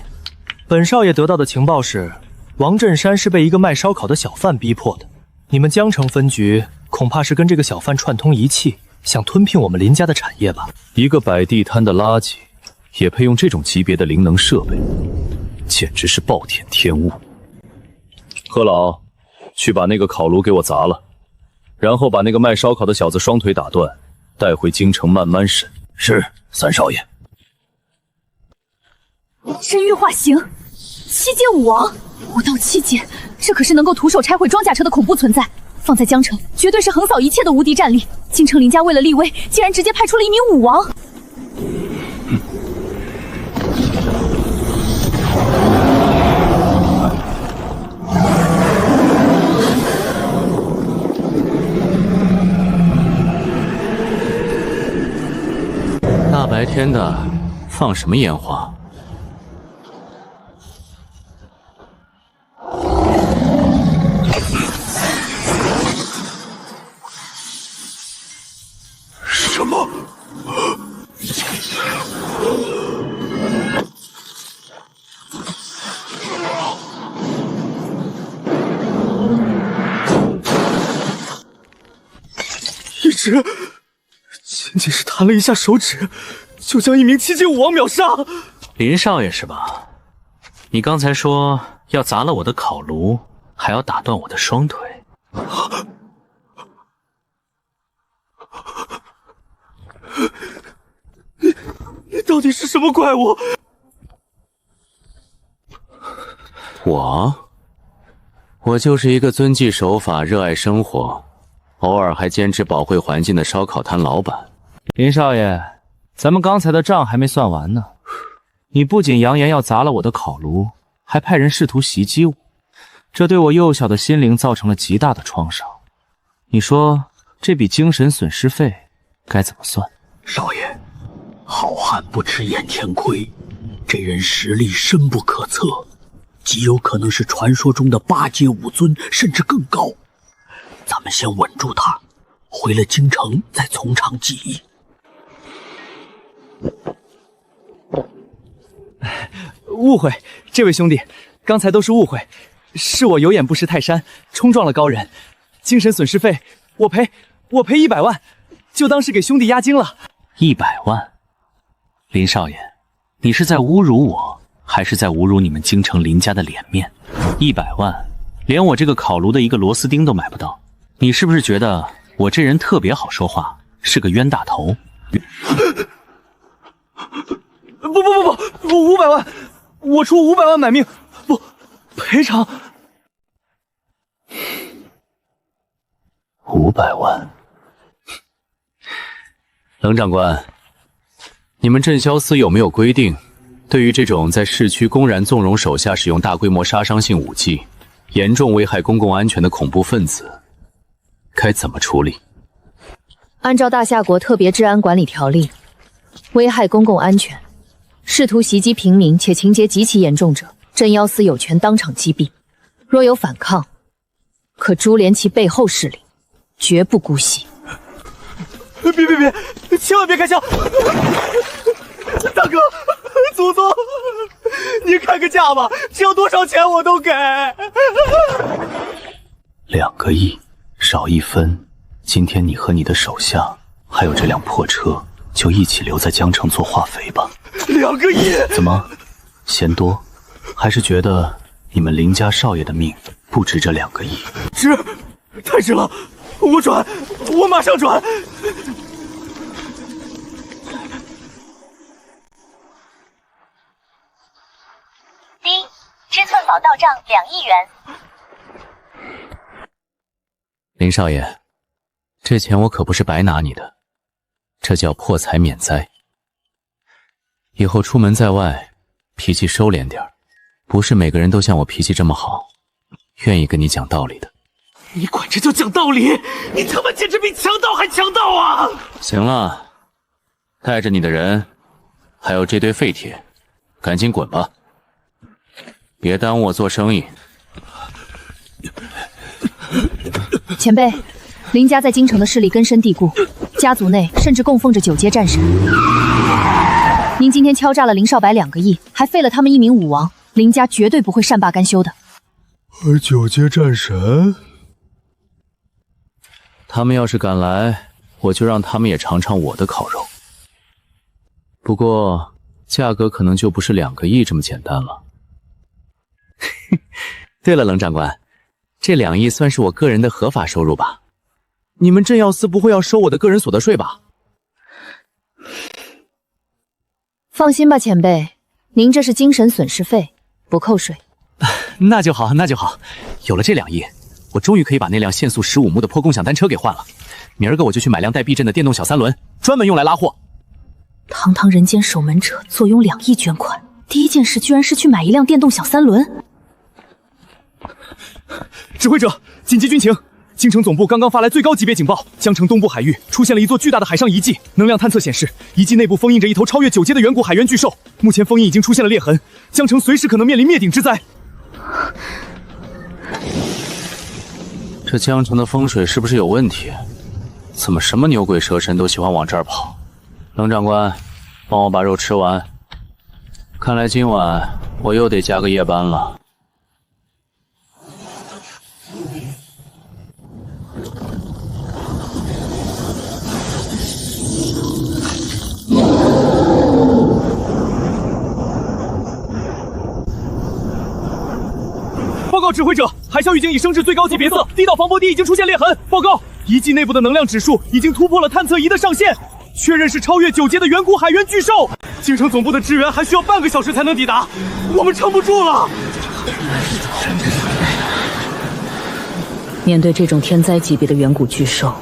本少爷得到的情报是，王振山是被一个卖烧烤的小贩逼迫的。你们江城分局恐怕是跟这个小贩串通一气，想吞并我们林家的产业吧？一个摆地摊的垃圾，也配用这种级别的灵能设备，简直是暴殄天物。贺老，去把那个烤炉给我砸了，然后把那个卖烧烤的小子双腿打断，带回京城慢慢审。是，三少爷。真玉化形，7阶武王，5道7阶，这可是能够徒手拆毁装甲车的恐怖存在。放在江城，绝对是横扫一切的无敌战力。京城林家为了立威，竟然直接派出了一名武王。大白天的，放什么烟花？什么？一直仅仅是弹了一下手指，就将一名7级武王秒杀。林少爷是吧？你刚才说要砸了我的烤炉，还要打断我的双腿。你到底是什么怪物？我就是一个遵纪守法、热爱生活，偶尔还兼职保卫环境的烧烤摊老板。林少爷，咱们刚才的账还没算完呢。你不仅扬言要砸了我的烤炉，还派人试图袭击我，这对我幼小的心灵造成了极大的创伤。你说这笔精神损失费该怎么算？少爷，好汉不吃眼前亏，这人实力深不可测，极有可能是传说中的8阶武尊，甚至更高。咱们先稳住他，回了京城再从长计议。误会，这位兄弟，刚才都是误会，是我有眼不识泰山，冲撞了高人。精神损失费我赔100万，就当是给兄弟押金了。100万？林少爷，你是在侮辱我，还是在侮辱你们京城林家的脸面？100万，连我这个烤炉的一个螺丝钉都买不到。你是不是觉得我这人特别好说话，是个冤大头？不，500万，我出500万买命，不赔偿。500万。冷长官，你们镇霄司有没有规定，对于这种在市区公然纵容手下使用大规模杀伤性武器，严重危害公共安全的恐怖分子，该怎么处理？按照大夏国特别治安管理条例，危害公共安全，试图袭击平民且情节极其严重者，镇妖司有权当场击毙。若有反抗，可株连其背后势力，绝不姑息。别，千万别开枪！大哥，祖宗，你开个价吧，只要多少钱我都给。2个亿，少1分。今天你和你的手下，还有这辆破车，就一起留在江城做化肥吧。2个亿？怎么，嫌多？还是觉得你们林家少爷的命不值这2个亿？值，太值了！我马上转。第一，知寸宝到账2亿元。林少爷，这钱我可不是白拿你的，这叫破财免灾。以后出门在外，脾气收敛点，不是每个人都像我脾气这么好，愿意跟你讲道理的。你管这叫讲道理？你他妈简直比强盗还强盗啊！行了，带着你的人，还有这堆废铁，赶紧滚吧，别耽误我做生意。前辈，林家在京城的势力根深蒂固，家族内甚至供奉着9阶战神。您今天敲诈了林少白2个亿，还废了他们1名武王，林家绝对不会善罢甘休的。9阶战神？他们要是敢来，我就让他们也尝尝我的烤肉。不过价格可能就不是2个亿这么简单了。对了，冷长官，这2亿算是我个人的合法收入吧？你们镇药司不会要收我的个人所得税吧？放心吧，前辈，您这是精神损失费，不扣税。那就好，那就好。有了这2亿，我终于可以把那辆限速15目的破共享单车给换了。明儿个我就去买辆带避震的电动小3轮，专门用来拉货。堂堂人间守门者坐拥2亿捐款，第一件事居然是去买一辆电动小3轮。指挥者，紧急军情！京城总部刚刚发来最高级别警报，江城东部海域出现了一座巨大的海上遗迹，能量探测显示，遗迹内部封印着一头超越9阶的远古海猿巨兽，目前封印已经出现了裂痕，江城随时可能面临灭顶之灾。这江城的风水是不是有问题？怎么什么牛鬼蛇神都喜欢往这儿跑？冷长官，帮我把肉吃完。看来今晚我又得加个夜班了。告指挥者，海啸已经已升至最高级别色，地道防波堤已经出现裂痕。报告，遗迹内部的能量指数已经突破了探测仪的上限，确认是超越9阶的远古海猿巨兽。京城总部的支援还需要半个小时才能抵达，我们撑不住了。面对这种天灾级别的远古巨兽，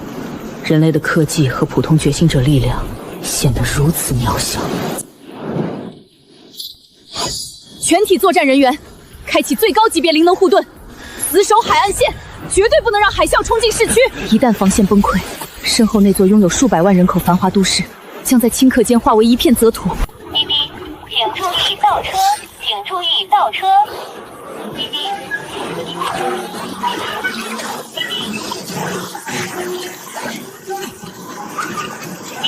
人类的科技和普通觉醒者力量显得如此渺小。全体作战人员，开启最高级别灵能护盾，死守海岸线，绝对不能让海啸冲进市区。一旦防线崩溃，身后那座拥有数百万人口繁华都市将在顷刻间化为一片泽土。滴滴，请注意倒车，请注意倒车。滴滴。滴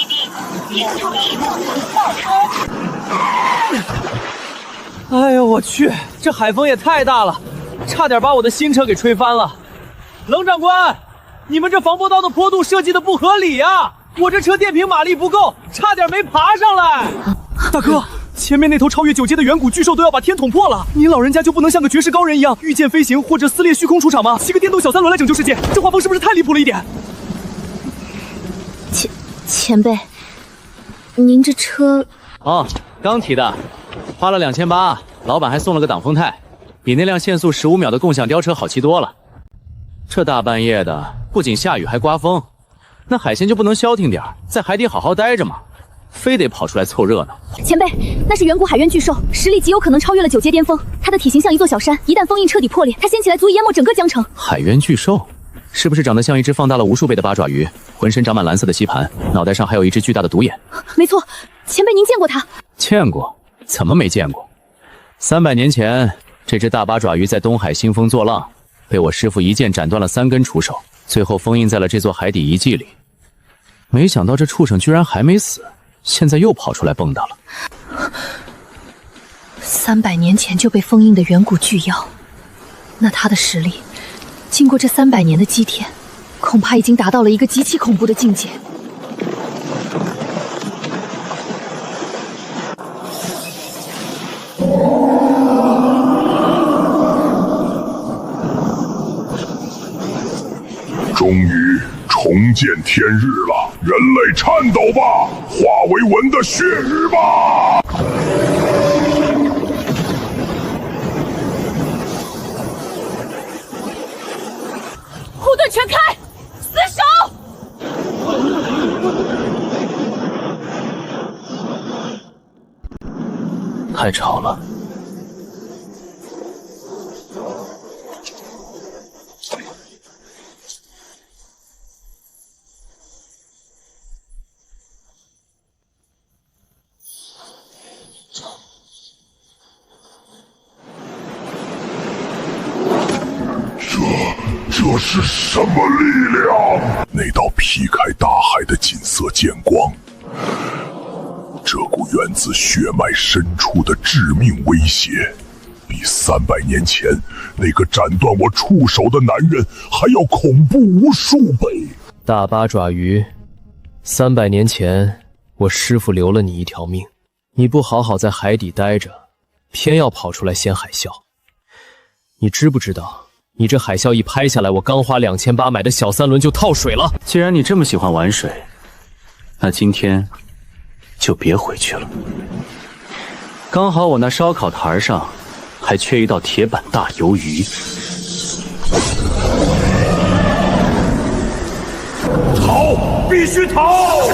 滴，请注意倒车。哎呦我去，这海风也太大了，差点把我的新车给吹翻了。冷长官，你们这防波道的坡度设计的不合理啊！我这车电瓶马力不够，差点没爬上来。大哥，前面那头超越9阶的远古巨兽都要把天捅破了，您老人家就不能像个绝世高人一样御剑飞行或者撕裂虚空出场吗？骑个电动小三轮来拯救世界，这画风是不是太离谱了一点？前辈，您这车……哦，刚提的，花了2800，老板还送了个挡风胎，比那辆限速15秒的共享吊车好骑多了。这大半夜的，不仅下雨还刮风，那海鲜就不能消停点，在海底好好待着吗？非得跑出来凑热闹。前辈，那是远古海猿巨兽，实力极有可能超越了9阶巅峰。它的体型像一座小山，一旦封印彻底破裂，它掀起来足以淹没整个江城。海猿巨兽是不是长得像一只放大了无数倍的八爪鱼，浑身长满蓝色的吸盘，脑袋上还有一只巨大的独眼？没错，前辈您见过它？见过？怎么没见过？300年前，这只大八爪鱼在东海兴风作浪，被我师父一剑斩断了3根触手，最后封印在了这座海底遗迹里。没想到这畜生居然还没死，现在又跑出来蹦跶了。300年前就被封印的远古巨妖，那他的实力，经过这300年的积淀，恐怕已经达到了一个极其恐怖的境界。终于重见天日了，人类颤抖吧，化为文的血雨吧！护盾全开，死守！太吵了。这是什么力量？那道劈开大海的金色剑光，这股源自血脉深处的致命威胁，比300年前那个斩断我触手的男人还要恐怖无数倍。大八爪鱼，300年前我师父留了你一条命，你不好好在海底待着，偏要跑出来掀海啸。你知不知道？你这海啸一拍下来，我刚花2800买的小3轮就套水了。既然你这么喜欢玩水，那今天就别回去了。刚好我那烧烤台上还缺一道铁板大鱿鱼。逃！必须逃！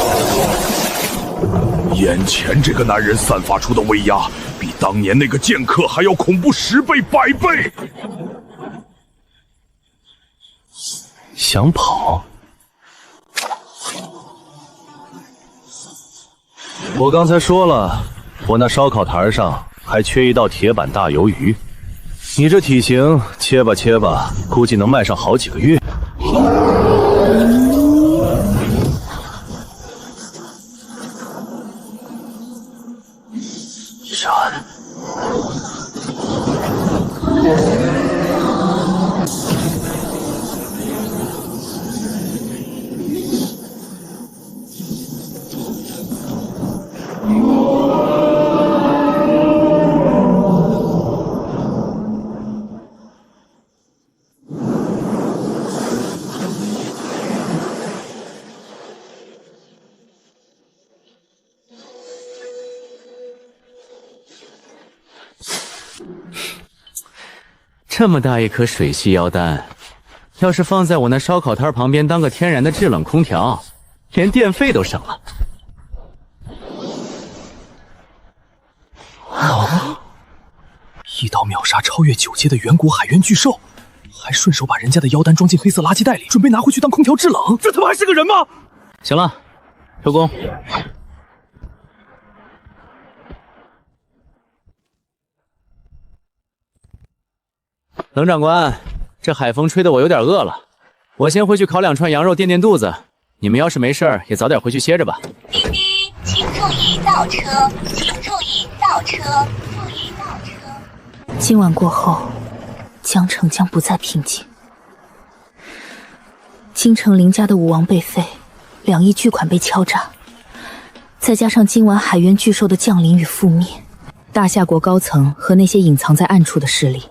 眼前这个男人散发出的威压，比当年那个剑客还要恐怖10倍、100倍。想跑？我刚才说了，我那烧烤台上还缺一道铁板大鱿鱼。你这体型，切吧切吧，估计能卖上好几个月。闪！这么大一颗水系妖丹，要是放在我那烧烤摊旁边当个天然的制冷空调，连电费都省了。哦，一刀秒杀超越9阶的远古海猿巨兽，还顺手把人家的妖丹装进黑色垃圾袋里，准备拿回去当空调制冷。这他妈还是个人吗？行了，收工。冷长官，这海风吹得我有点饿了，我先回去烤2串羊肉垫垫肚子。你们要是没事儿，也早点回去歇着吧。滴滴，请注意倒车，请注意倒车，注意倒车。今晚过后，江城将不再平静。京城林家的武王被废，2亿巨款被敲诈，再加上今晚海渊巨兽的降临与覆灭，大夏国高层和那些隐藏在暗处的势力，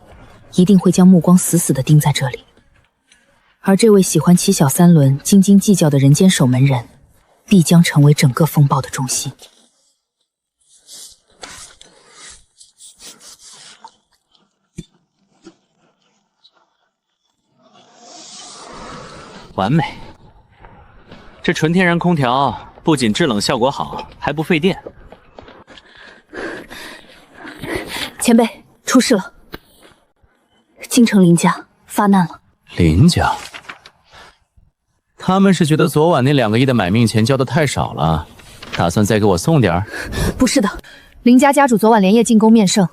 一定会将目光死死地盯在这里。而这位喜欢骑小3轮、斤斤计较的人间守门人，必将成为整个风暴的中心。完美！这纯天然空调不仅制冷效果好，还不费电。前辈，出事了！京城林家发难了。林家？他们是觉得昨晚那2个亿的买命钱交的太少了，打算再给我送点儿？不是的，林家家主昨晚连夜进宫面圣，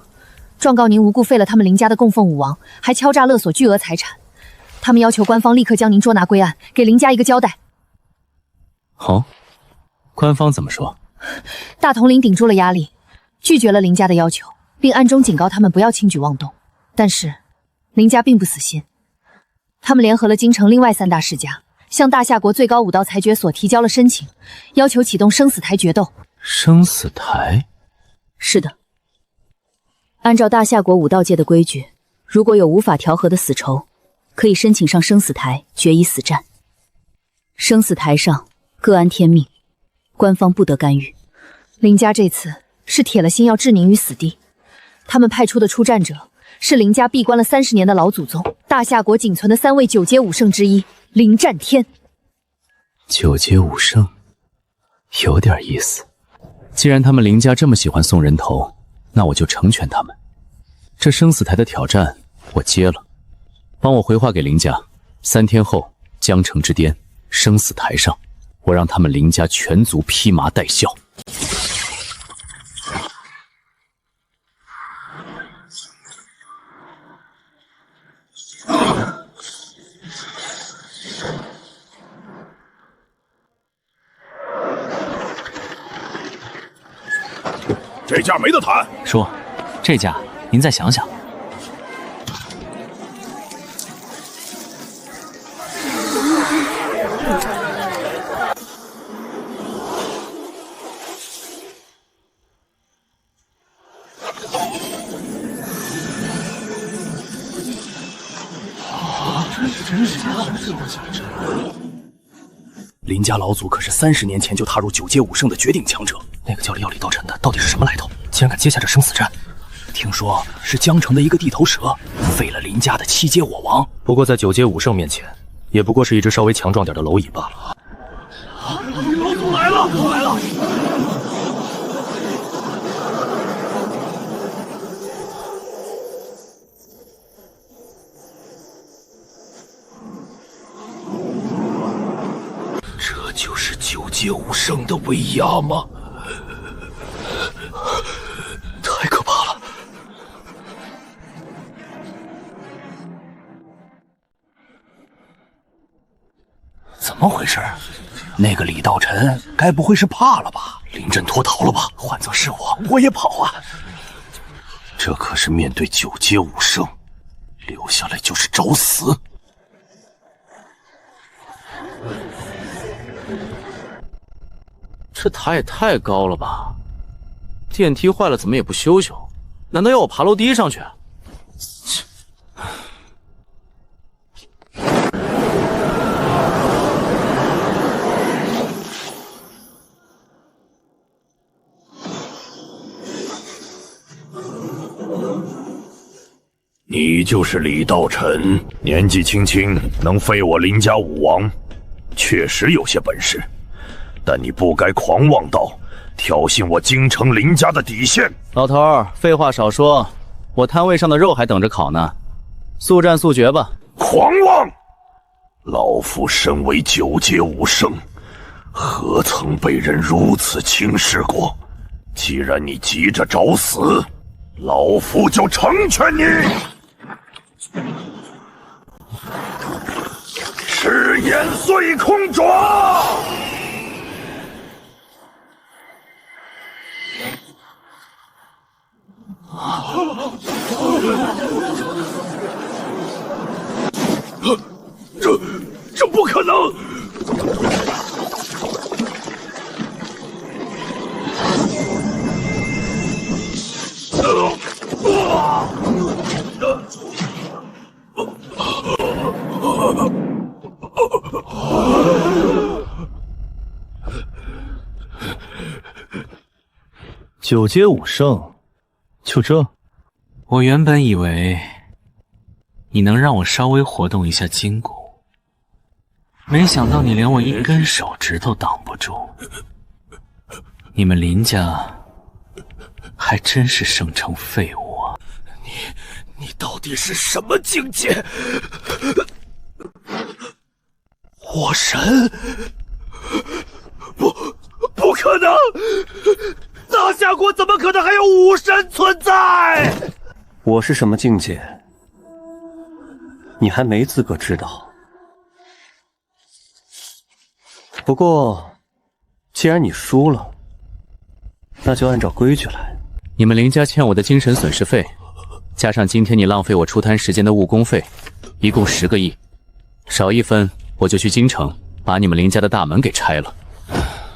状告您无故废了他们林家的供奉武王，还敲诈勒索巨额财产。他们要求官方立刻将您捉拿归案，给林家一个交代。哦，官方怎么说？大统领顶住了压力，拒绝了林家的要求，并暗中警告他们不要轻举妄动。但是林家并不死心，他们联合了京城另外3大世家，向大夏国最高武道裁决所提交了申请，要求启动生死台决斗。生死台？是的，按照大夏国武道界的规矩，如果有无法调和的死仇，可以申请上生死台决一死战。生死台上各安天命，官方不得干预。林家这次是铁了心要置您于死地，他们派出的出战者是林家闭关了30年的老祖宗，大夏国仅存的3位9阶武圣之一林战天。9阶武圣，有点意思。既然他们林家这么喜欢送人头，那我就成全他们。这生死台的挑战我接了，帮我回话给林家，3天后江城之巅生死台上，我让他们林家全族披麻戴孝。这价没得谈。叔，这价您再想想。林家老祖可是30年前就踏入9阶武圣的绝顶强者，那个叫药李道尘的到底是什么来头？竟然敢接下这生死战？听说是江城的一个地头蛇废了林家的7阶我王，不过在9阶武圣面前，也不过是一只稍微强壮点的蝼蚁罢了。老祖来了，来了！这就是9阶武圣的威压吗？太可怕了！怎么回事？那个李道尘该不会是怕了吧？临阵脱逃了吧？换作是我也跑啊！这可是面对9阶武圣，留下来就是找死。这塔也太高了吧！电梯坏了怎么也不修修？难道要我爬楼梯上去？你就是李道臣，年纪轻轻能废我林家武王，确实有些本事，但你不该狂妄到挑衅我京城林家的底线。老头儿，废话少说，我摊位上的肉还等着烤呢，速战速决吧！狂妄！老夫身为九阶武圣，何曾被人如此轻视过？既然你急着找死，老夫就成全你！赤焰碎空爪！这不可能！九阶武圣，就这？我原本以为你能让我稍微活动一下筋骨，没想到你连我一根手指头挡不住。你们林家还真是生成废物啊！你到底是什么境界？火神？不可能！大夏国怎么可能还有武神存在？我是什么境界，你还没资格知道。不过，既然你输了，那就按照规矩来。你们林家欠我的精神损失费，加上今天你浪费我出摊时间的误工费，一共10个亿，少1分我就去京城把你们林家的大门给拆了。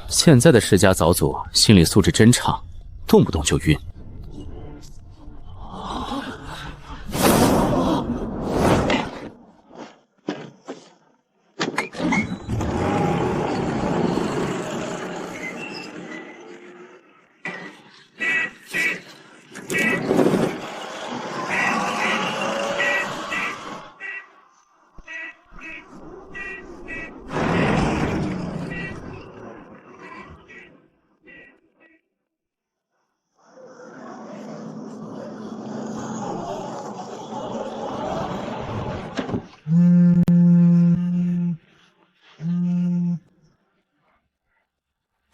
现在的世家早祖心理素质真差，动不动就晕。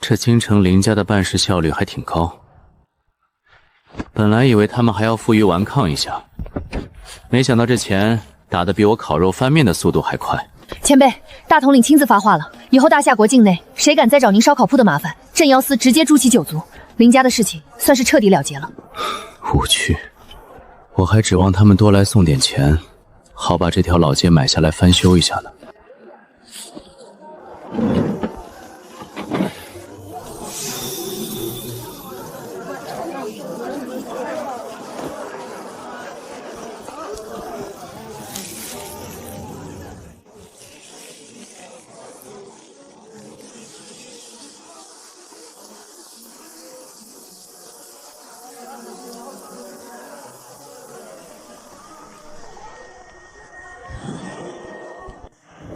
这京城林家的办事效率还挺高，本来以为他们还要负隅顽抗一下，没想到这钱打得比我烤肉翻面的速度还快。前辈，大统领亲自发话了，以后大夏国境内谁敢再找您烧烤铺的麻烦，镇妖司直接诛其9族。林家的事情算是彻底了结了。无趣，我还指望他们多来送点钱，好把这条老街买下来翻修一下呢。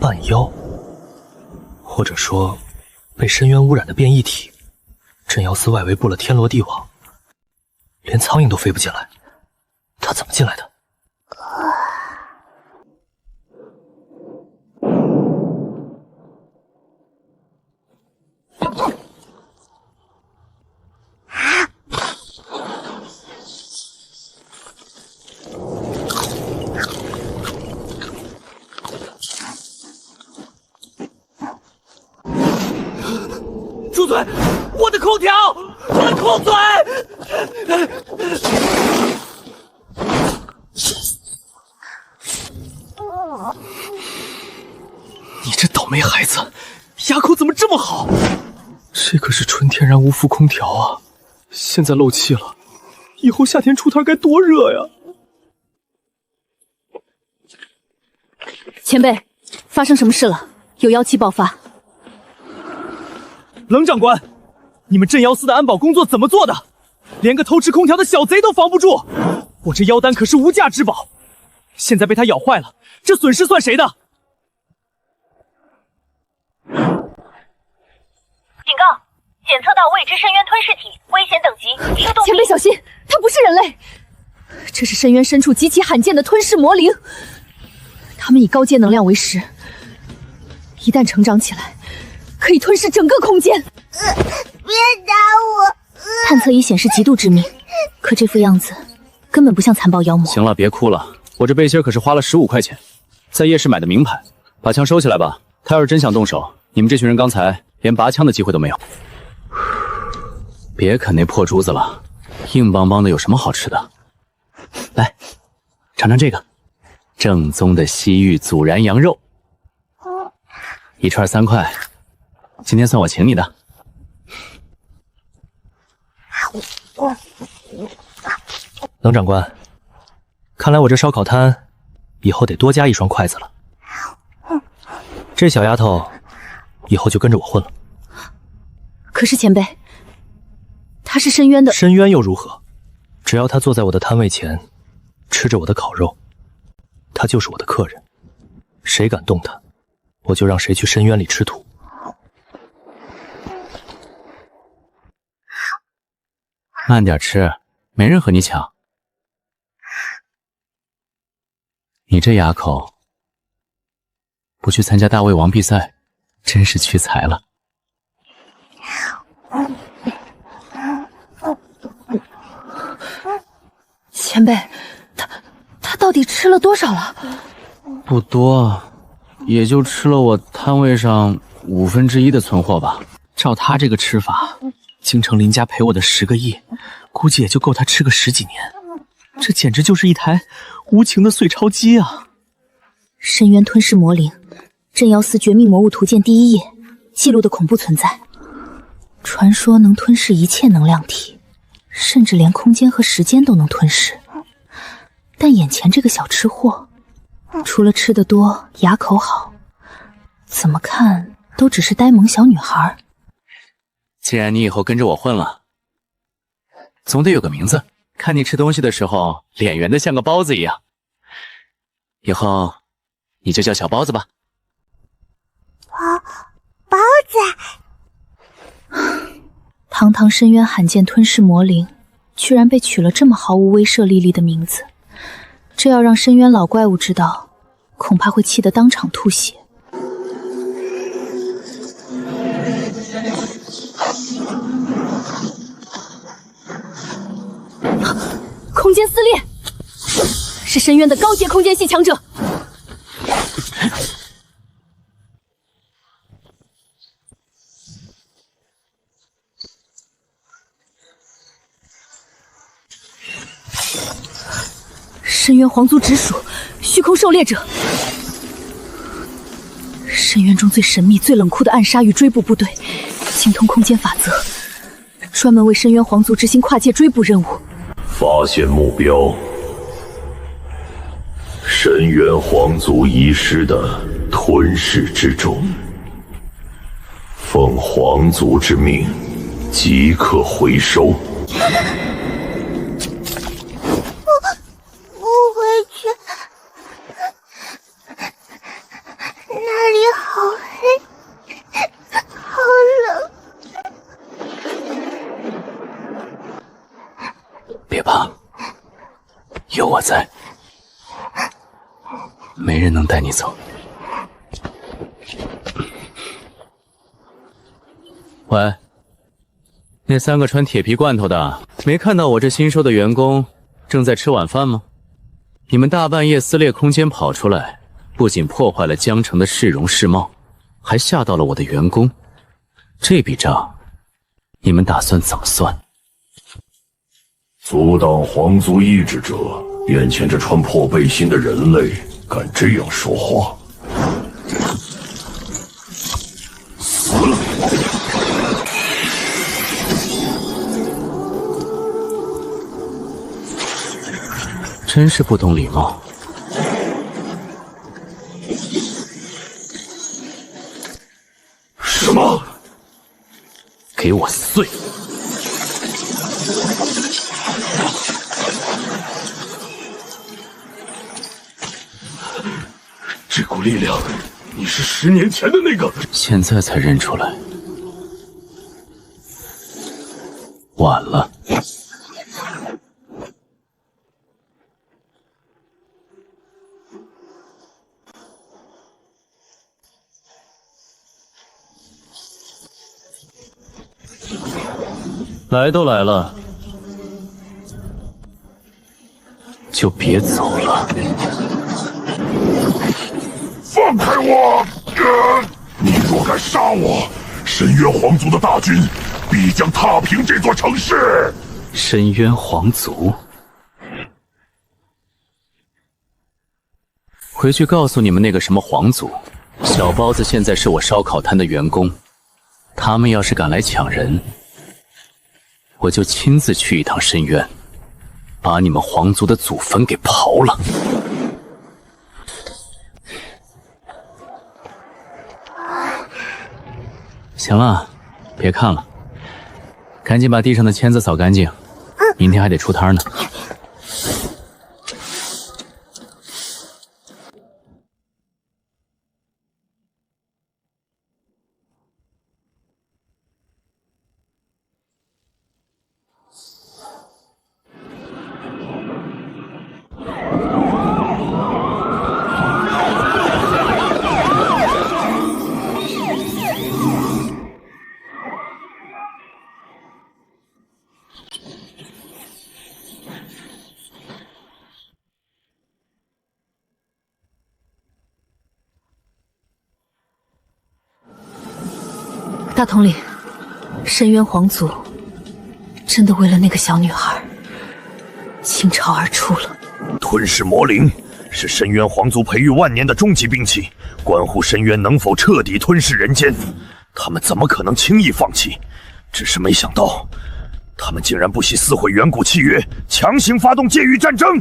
半妖，或者说被深渊污染的变异体，镇妖司外围布了天罗地网，连苍蝇都飞不进来，他怎么进来的？住嘴！我的空调，我的空嘴！你这倒霉孩子，牙口怎么这么好？这可是纯天然无氟空调啊！现在漏气了，以后夏天出摊该多热呀！前辈，发生什么事了？有妖气爆发。冷长官，你们镇妖司的安保工作怎么做的？连个偷吃空调的小贼都防不住！我这妖丹可是无价之宝，现在被他咬坏了，这损失算谁的？警告！检测到未知深渊吞噬体，危险等级出动。前辈小心，它不是人类，这是深渊深处极其罕见的吞噬魔灵。它们以高阶能量为食，一旦成长起来，可以吞噬整个空间。别打我！探测仪显示极度致命，可这副样子根本不像残暴妖魔。行了，别哭了，我这背心可是花了15块钱，在夜市买的名牌。把枪收起来吧，他要是真想动手，你们这群人刚才连拔枪的机会都没有。别啃那破珠子了，硬邦邦的有什么好吃的？来，尝尝这个，正宗的西域祖燃羊肉，一串3块，今天算我请你的。冷长官，看来我这烧烤摊以后得多加1双筷子了。这小丫头以后就跟着我混了。可是前辈，她是深渊的。深渊又如何？只要她坐在我的摊位前，吃着我的烤肉，她就是我的客人。谁敢动她，我就让谁去深渊里吃土。慢点吃，没人和你抢。你这牙口，不去参加大胃王比赛，真是屈才了。前辈，他到底吃了多少了？不多，也就吃了我摊位上1/5的存货吧。照他这个吃法，京城林家赔我的10个亿，估计也就够他吃个10几年。这简直就是一台无情的碎钞机啊！深渊吞噬魔灵，镇妖司绝密魔物图鉴第1页记录的恐怖存在。传说能吞噬一切能量体，甚至连空间和时间都能吞噬。但眼前这个小吃货，除了吃得多、牙口好，怎么看都只是呆萌小女孩。既然你以后跟着我混了，总得有个名字，看你吃东西的时候脸圆的像个包子一样。以后你就叫小包子吧。包子。堂堂深渊罕见吞噬魔灵，居然被取了这么毫无威慑力的名字，这要让深渊老怪物知道，恐怕会气得当场吐血。空间撕裂，是深渊的高阶空间系强者。深渊皇族直属虚空狩猎者，深渊中最神秘、最冷酷的暗杀与追捕部队，精通空间法则，专门为深渊皇族执行跨界追捕任务。发现目标：深渊皇族遗失的吞噬之种，奉皇族之命，即刻回收。不回去，那里好黑，好冷。别怕，有我在，没人能带你走。喂，那3个穿铁皮罐头的，没看到我这新收的员工正在吃晚饭吗？你们大半夜撕裂空间跑出来，不仅破坏了江城的市容市貌，还吓到了我的员工。这笔账，你们打算怎么算？阻挡皇族意志者，眼前这穿破背心的人类敢这样说话？死了！真是不懂礼貌。什么？给我碎！这股力量，你是10年前的那个。现在才认出来，晚了。来都来了，就别走了。放开我！你若敢杀我，深渊皇族的大军必将踏平这座城市。深渊皇族，回去告诉你们那个什么皇族，小包子现在是我烧烤摊的员工，他们要是敢来抢人，我就亲自去一趟深渊，把你们皇族的祖坟给刨了。行了，别看了，赶紧把地上的签子扫干净，明天还得出摊呢。大统领，深渊皇族真的为了那个小女孩倾巢而出了。吞噬魔灵是深渊皇族培育万年的终极兵器，关乎深渊能否彻底吞噬人间。他们怎么可能轻易放弃？只是没想到，他们竟然不惜撕毁远古契约，强行发动界域战争。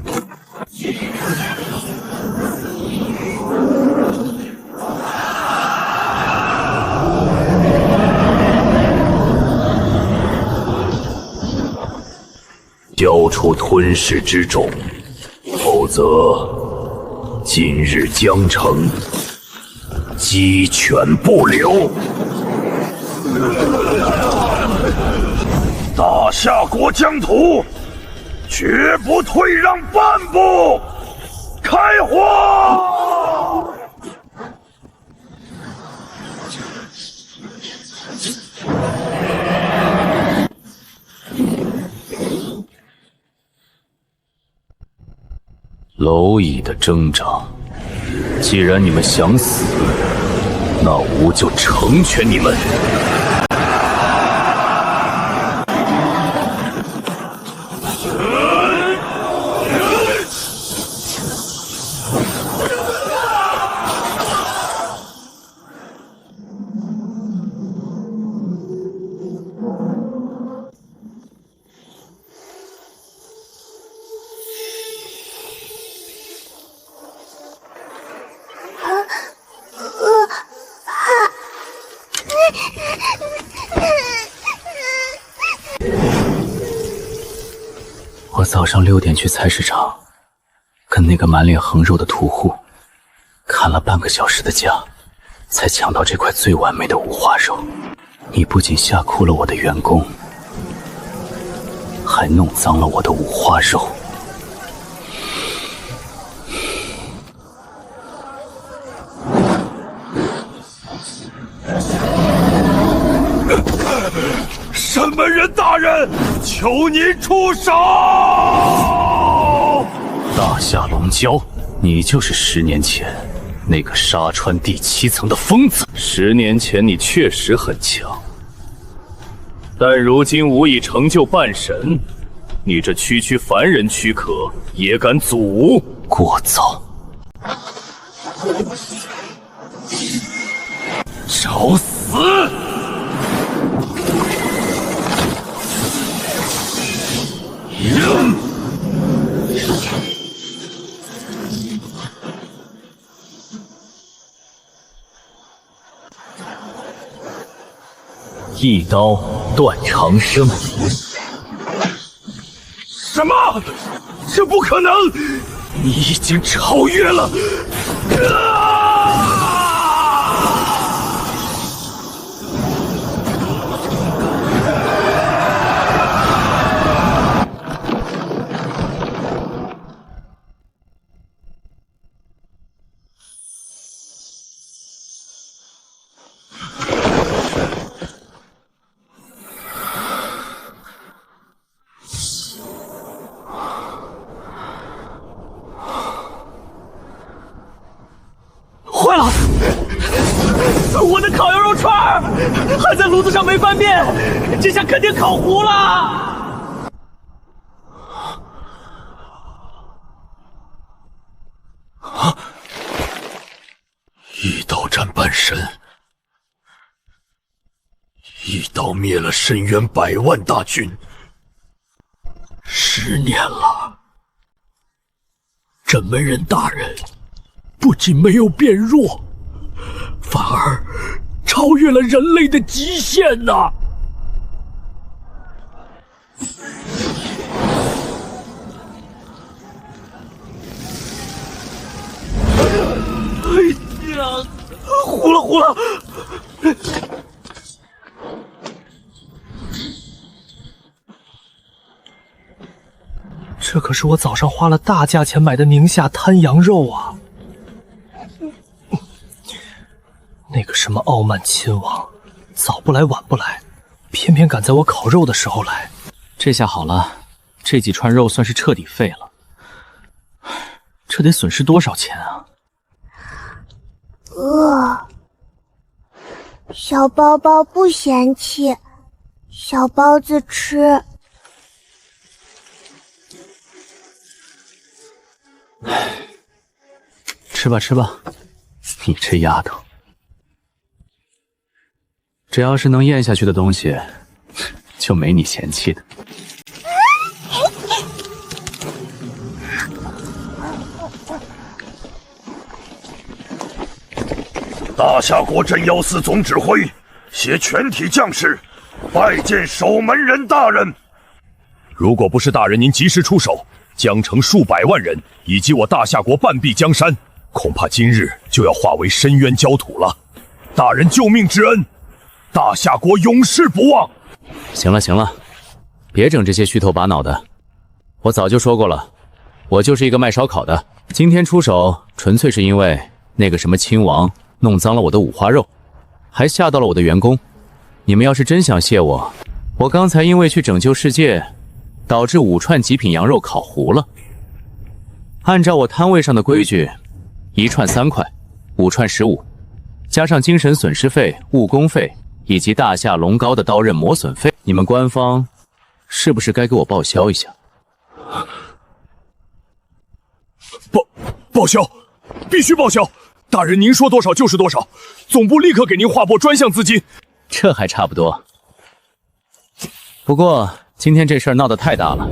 交出吞噬之种，否则今日江城鸡犬不留。大夏国疆土绝不退让半步！开火！蝼蚁的挣扎，既然你们想死，那吾就成全你们。我早上6点去菜市场，跟那个满脸横肉的屠户砍了半个小时的价，才抢到这块最完美的五花肉。你不仅吓哭了我的员工，还弄脏了我的五花肉。审门人大人，求您出手！大夏龙蛟，你就是10年前那个杀穿第7层的疯子。10年前你确实很强，但如今吾已成就半神，你这区区凡人躯壳也敢阻吾？过早！找死！一刀断长生。什么？这不可能！你已经超越了！坏了！我的烤羊肉串儿还在炉子上没翻面，这下肯定烤糊了！啊！一刀斩半神，一刀灭了深渊100万大军。10年了，镇门人大人不仅没有变弱，反而超越了人类的极限呐！哎呀，糊了！这可是我早上花了大价钱买的宁夏滩羊肉啊！那个什么傲慢亲王，早不来晚不来，偏偏赶在我烤肉的时候来。这下好了，这几串肉算是彻底废了。这得损失多少钱啊！小包包不嫌弃，小包子吃。吃吧吃吧，你这丫头，只要是能咽下去的东西，就没你嫌弃的。大夏国镇妖司总指挥携全体将士拜见守门人大人。如果不是大人您及时出手，江城数百万人以及我大夏国半壁江山，恐怕今日就要化为深渊焦土了。大人救命之恩，大夏国永世不忘。行了行了，别整这些虚头巴脑的。我早就说过了，我就是一个卖烧烤的。今天出手纯粹是因为那个什么亲王弄脏了我的五花肉，还吓到了我的员工。你们要是真想谢我，我刚才因为去拯救世界，导致5串极品羊肉烤糊了。按照我摊位上的规矩，1串3块，5串15，加上精神损失费、误工费以及大夏龙膏的刀刃磨损费，你们官方是不是该给我报销一下？报销，必须报销！大人您说多少就是多少，总部立刻给您划拨专项资金。这还差不多。不过今天这事儿闹得太大了，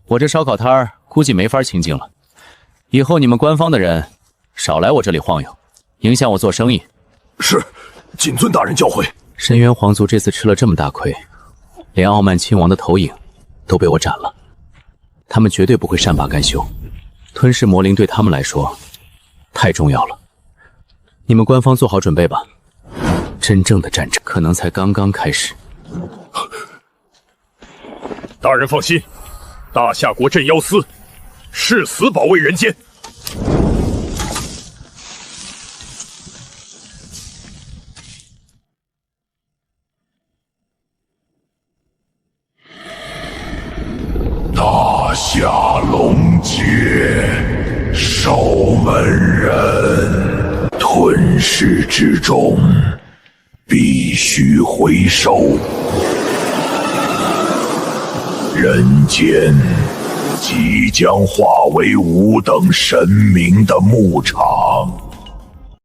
我这烧烤摊儿估计没法清静了。以后你们官方的人少来我这里晃悠，影响我做生意。是，谨遵大人教诲。深渊皇族这次吃了这么大亏，连傲慢亲王的投影都被我斩了，他们绝对不会善罢甘休。吞噬魔灵对他们来说太重要了，你们官方做好准备吧，真正的战争可能才刚刚开始。大人放心，大夏国镇妖司誓死保卫人间。大夏龙界守门人，吞噬之中必须回收。人间即将化为5等神明的牧场。